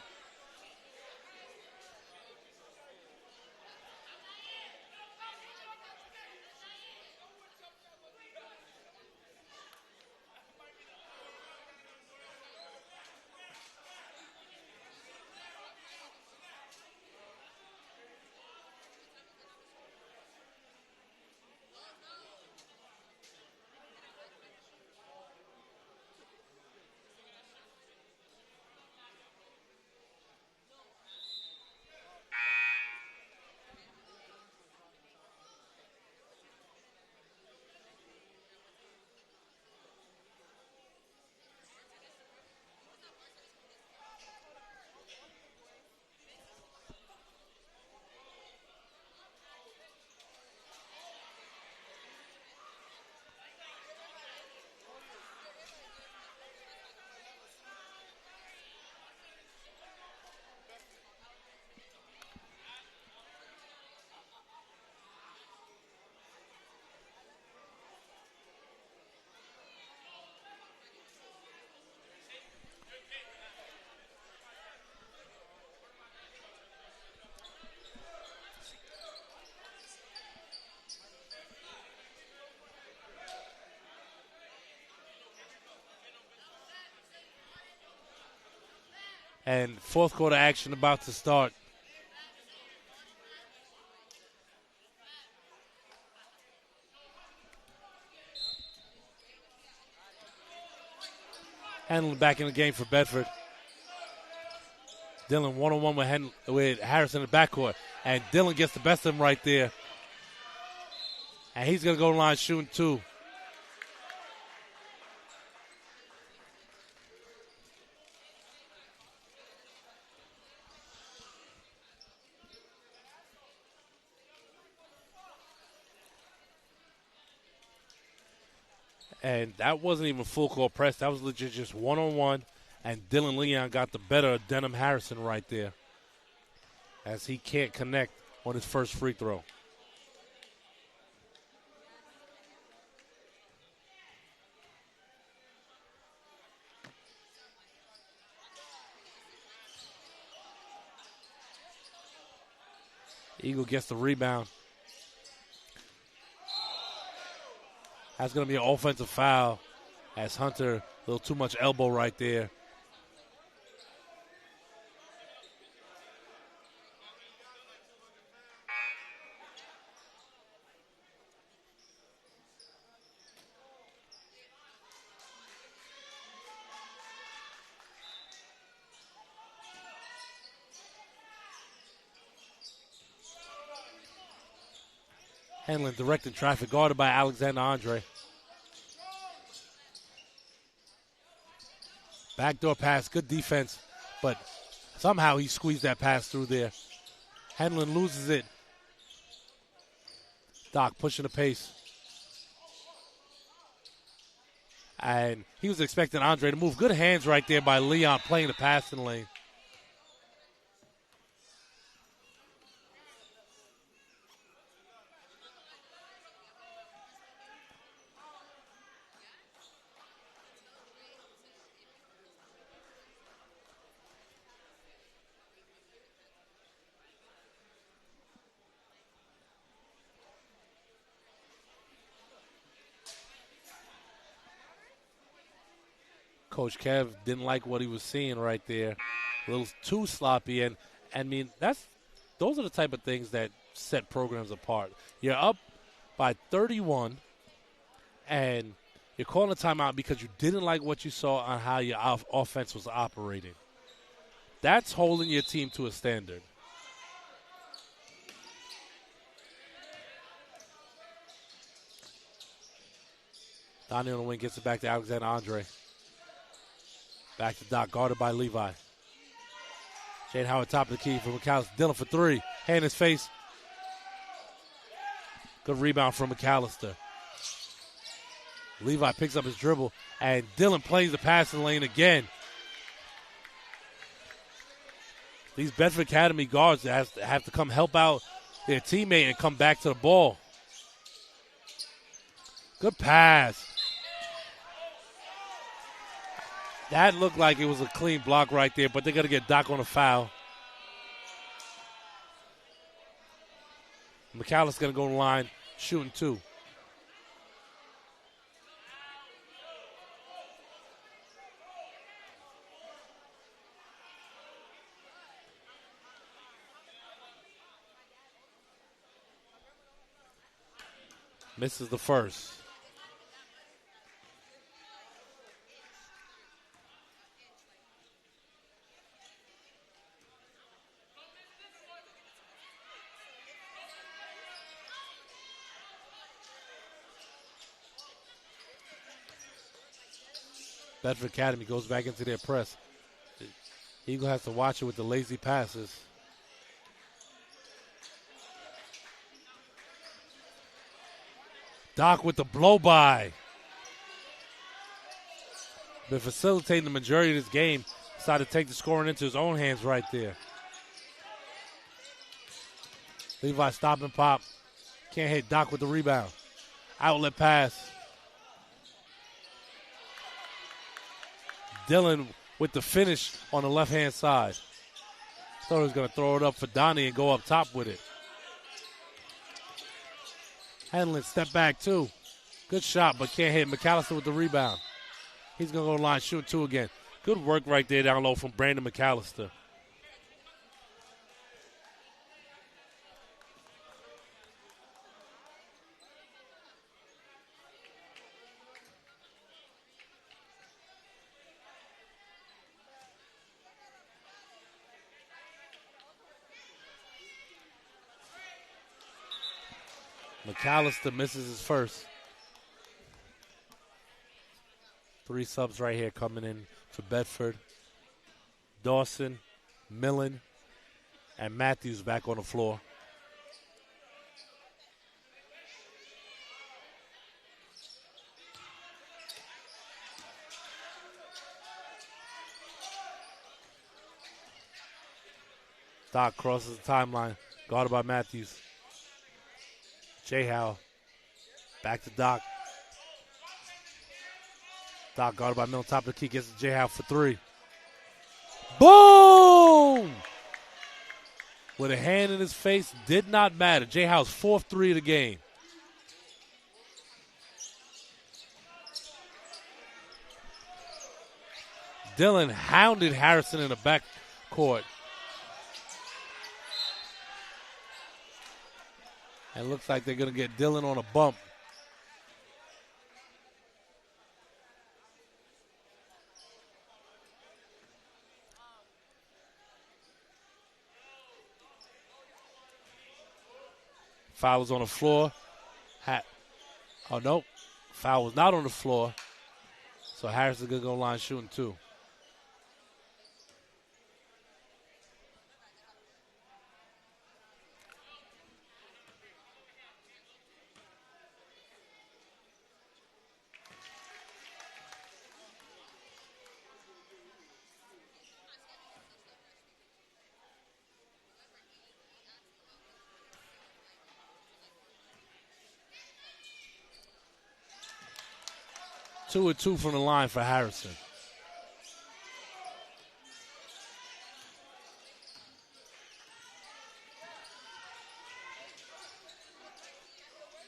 [SPEAKER 1] And fourth quarter action about to start. Handling back in the game for Bedford. Dillon one-on-one with Harrison in the backcourt. And Dillon gets the best of him right there. And he's going to go to the line shooting two. And that wasn't even full court press. That was legit just one-on-one. And Dylan Leon got the better of Denham Harrison right there, as he can't connect on his first free throw. Eagle gets the rebound. That's going to be an offensive foul as Hunter, a little too much elbow right there. Handling directed traffic, guarded by Alexander Andre. Backdoor pass, good defense, but somehow he squeezed that pass through there. Handling loses it. Doc pushing the pace. And he was expecting Andre to move. Good hands right there by Leon playing the passing lane. Coach Kev didn't like what he was seeing right there. a little too sloppy. And I mean, those are the type of things that set programs apart. You're up by 31, and you're calling a timeout because you didn't like what you saw on how your offense was operating. That's holding your team to a standard. Donnie on the wing gets it back to Alexander Andre. Back to Doc, guarded by Levi. Shane Howard, top of the key for McAllister. Dillon for three. Hand in his face. Good rebound from McAllister. Levi picks up his dribble, and Dillon plays the passing lane again. These Bedford Academy guards have to come help out their teammate and come back to the ball. Good pass. That looked like it was a clean block right there, but they're going to get Doc on a foul. McAllister's going to go to the line, shooting two. Misses the first. Bedford Academy goes back into their press. Eagle has to watch it with the lazy passes. Doc with the blow-by. Been facilitating the majority of this game. Decided to take the scoring into his own hands right there. Levi stop and pop. Can't hit Doc with the rebound. Outlet pass. Dillon with the finish on the left-hand side. Thought he was going to throw it up for Donnie and go up top with it. Hanlon step back too. Good shot, but can't hit. McAllister with the rebound. He's going to go to the line, shoot two again. Good work right there down low from Brandon McAllister. McAllister misses his first. Three subs right here coming in for Bedford. Dawson, Millen, and Matthews back on the floor. Doc crosses the timeline, guarded by Matthews. J-Howe, back to Doc. Doc guarded by Millen, top of the key, gets to J-Howe for three. Boom! With a hand in his face, did not matter. J-Howe's fourth three of the game. Dillon hounded Harrison in the backcourt. And looks like they're going to get Dillon on a bump. Foul was on the floor. Oh, no. Foul was not on the floor. So Harrison's going to go line shooting two. Two and two from the line for Harrison.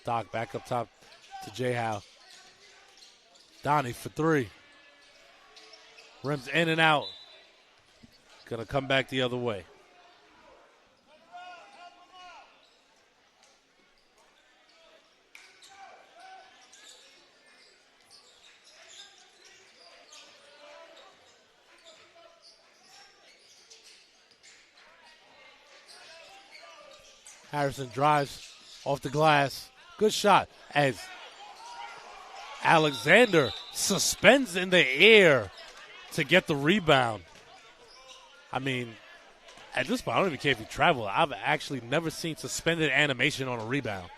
[SPEAKER 1] Doc back up top to J-Howe. Donnie for three. Rims in and out. Going to come back the other way. Harrison drives off the glass. Good shot as Alexander suspends in the air to get the rebound. I mean, at this point, I don't even care if you travel. I've actually never seen suspended animation on a rebound.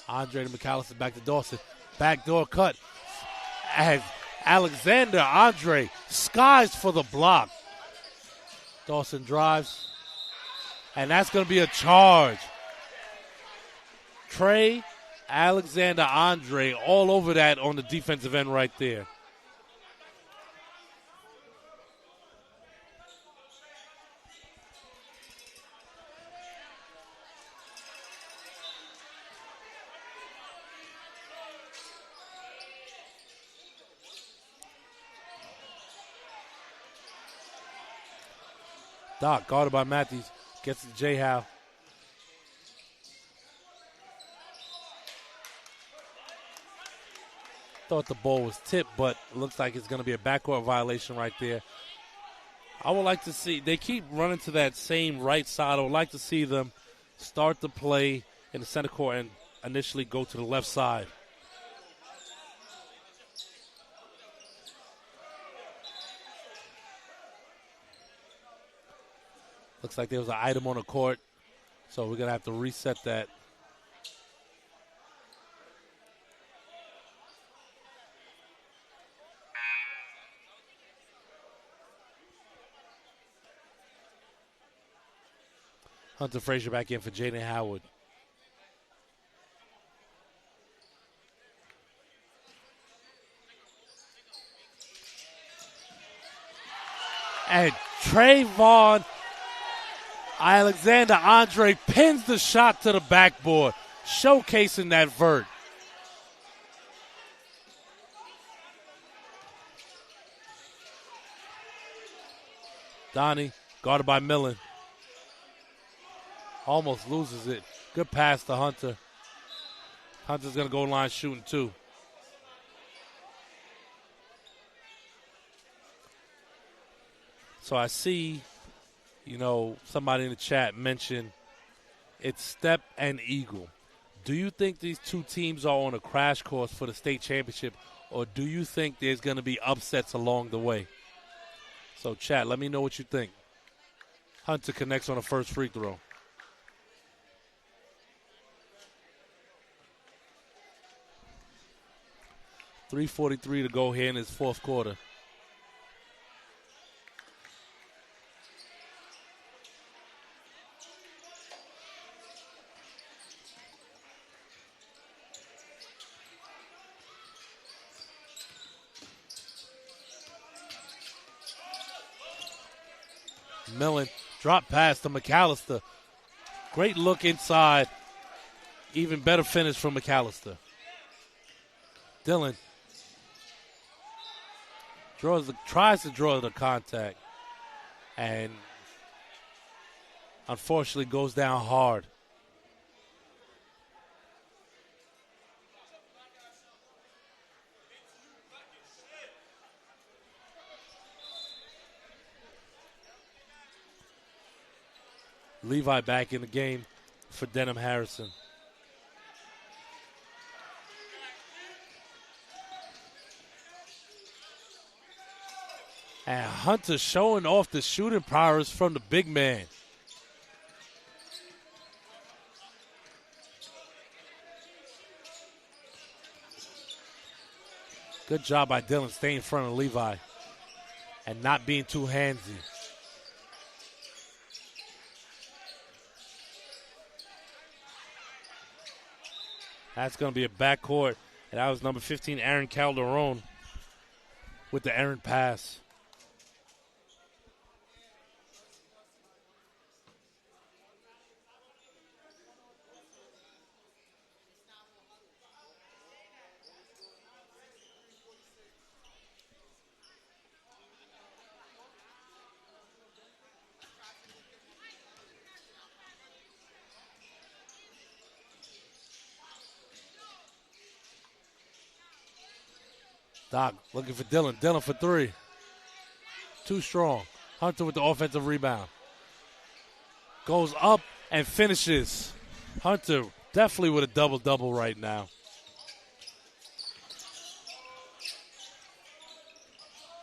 [SPEAKER 1] Andre to McAllister, back to Dawson. Backdoor cut. As Alexander Andre skies for the block. Dawson drives. And that's going to be a charge. Trey Alexander Andre all over that on the defensive end right there. Doc, guarded by Matthews, gets to J. Howe. Thought the ball was tipped, but it looks like it's going to be a backcourt violation right there. I would like to see, they keep running to that same right side. I would like to see them start the play in the center court and initially go to the left side. Looks like there was an item on the court, so we're going to have to reset that. Hunter Frazier back in for Jaden Howard. And Trayvon Alexander Andre pins the shot to the backboard, showcasing that vert. Donnie, guarded by Millen. Almost loses it. Good pass to Hunter. Hunter's going to go line shooting too. So I see, somebody in the chat mentioned it's Step and Eagle. Do you think these two teams are on a crash course for the state championship, or do you think there's going to be upsets along the way? So, chat, let me know what you think. Hunter connects on the first free throw. .343 to go here in his fourth quarter. Millen, drop pass to McAllister. Great look inside. Even better finish from McAllister. Dillon tries to draw the contact and unfortunately goes down hard. Levi back in the game for Denham Harrison. And Hunter showing off the shooting powers from the big man. Good job by Dillon staying in front of Levi and not being too handsy. That's going to be a backcourt. And that was number 15, Aaron Calderon, with the errant pass. Doc looking for Dillon. Dillon for three. Too strong. Hunter with the offensive rebound. Goes up and finishes. Hunter definitely with a double-double right now.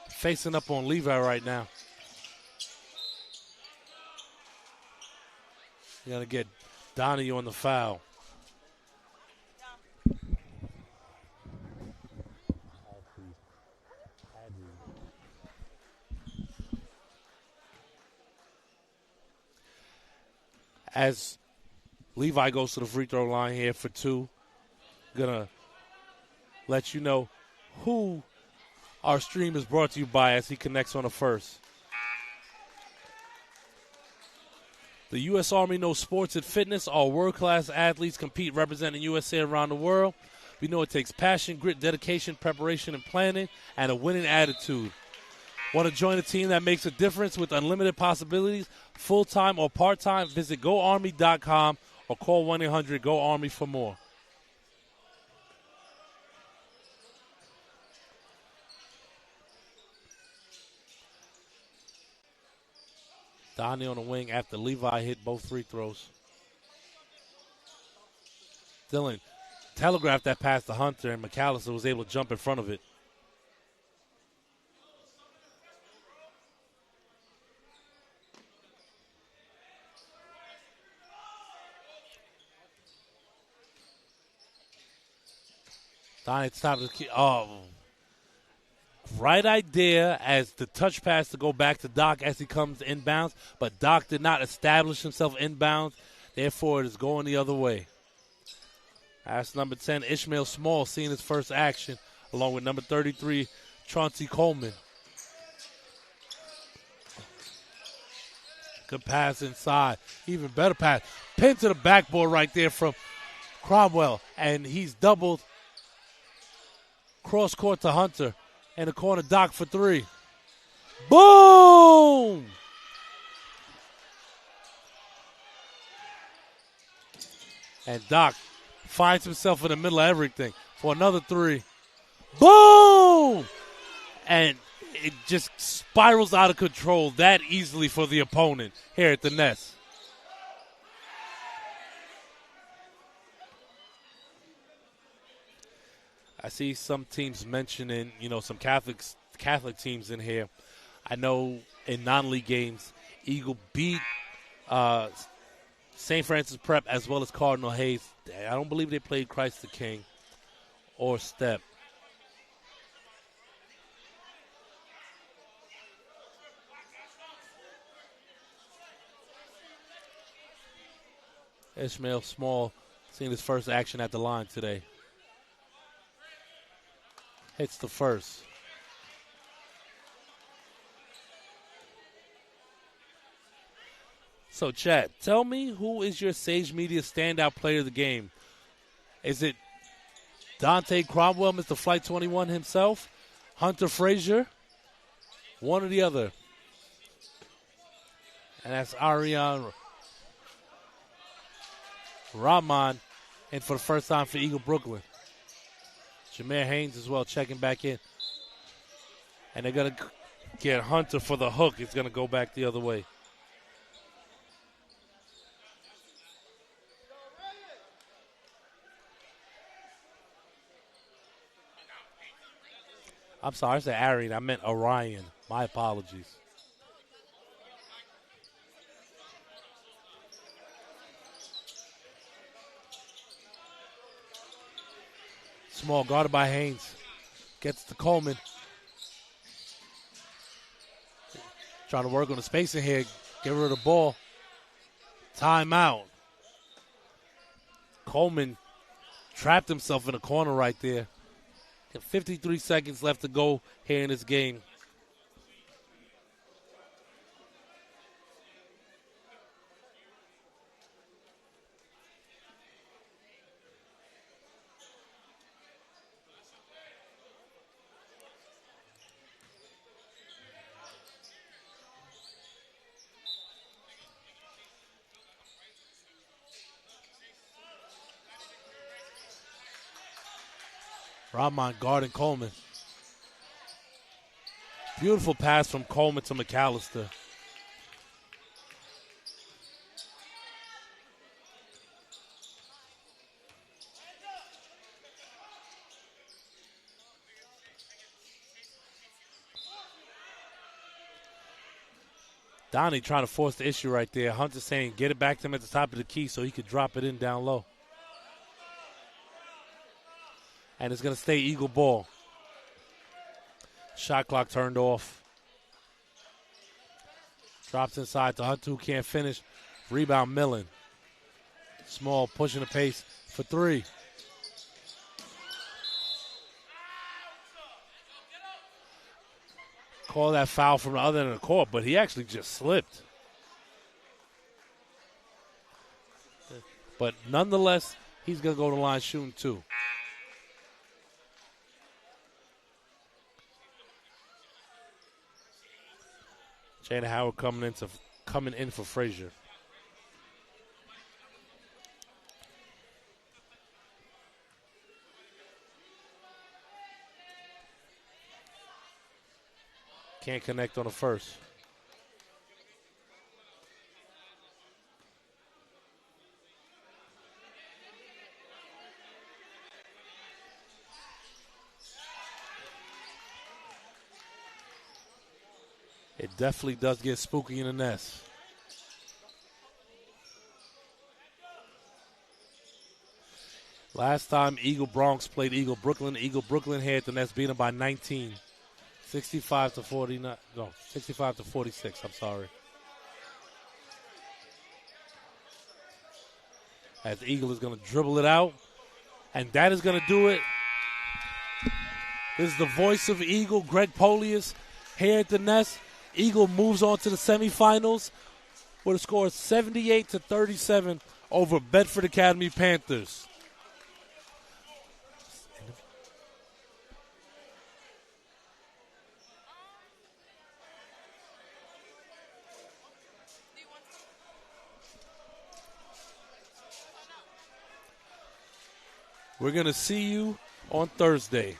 [SPEAKER 1] Facing up on Levi right now. You're going to get Donnie on the foul. As Levi goes to the free throw line here for two, gonna let you know who our stream is brought to you by as he connects on the first. The U.S. Army knows sports and fitness. Our world-class athletes compete representing USA around the world. We know it takes passion, grit, dedication, preparation, and planning, and a winning attitude. Want to join a team that makes a difference with unlimited possibilities, full-time or part-time? Visit GoArmy.com or call 1-800-GO-ARMY for more. Donnie on the wing after Levi hit both free throws. Dillon telegraphed that pass to Hunter, and McAllister was able to jump in front of it. Donnie at the top of the key. Oh, right idea as the touch pass to go back to Doc as he comes inbounds, but Doc did not establish himself inbounds. Therefore, it is going the other way. That's number 10, Ishmael Small, seeing his first action, along with number 33, Chauncey Coleman. Good pass inside. Even better pass. Pin to the backboard right there from Cromwell, and he's doubled. Cross court to Hunter. And the corner, Doc for three. Boom! And Doc finds himself in the middle of everything for another three. Boom! And it just spirals out of control that easily for the opponent here at the Nest. I see some teams mentioning, some Catholic teams in here. I know in non-league games, Eagle beat St. Francis Prep as well as Cardinal Hayes. I don't believe they played Christ the King or Step. Ishmael Small seeing his first action at the line today. Hits the first. So, Chad, tell me, who is your Sage Media standout player of the game? Is it Dante Cromwell, Mr. Flight 21 himself? Hunter Frazier? One or the other? And that's Ariane Rahman, and for the first time for Eagle Brooklyn. Jameer Haynes as well checking back in. And they're going to get Hunter for the hook. It's going to go back the other way. I'm sorry, I said Arian. I meant Orion. My apologies. Small, guarded by Haynes. Gets to Coleman. Trying to work on the spacing here. Get rid of the ball. Timeout. Coleman trapped himself in a corner right there. 53 seconds left to go here in this game. Rahman guarding Coleman. Beautiful pass from Coleman to McAllister. Donnie trying to force the issue right there. Hunter saying get it back to him at the top of the key so he could drop it in down low. And it's going to stay Eagle ball. Shot clock turned off. Drops inside to Hunter, who can't finish. Rebound Millen. Small pushing the pace for three. Call that foul from the other end of the court, but he actually just slipped. But nonetheless, he's going to go to the line shooting two. Jada Howard coming in for Frazier. Can't connect on the first. It definitely does get spooky in the nest. Last time Eagle Bronx played Eagle Brooklyn had the Nets beat them by 19. 65 to 49. No, 65 to 46. I'm sorry. As the Eagle is going to dribble it out. And that is going to do it. This is the voice of Eagle, Greg Polius, here at the Nest. Eagle moves on to the semifinals with a score of 78 to 37 over Bedford Academy Panthers. We're going to see you on Thursday.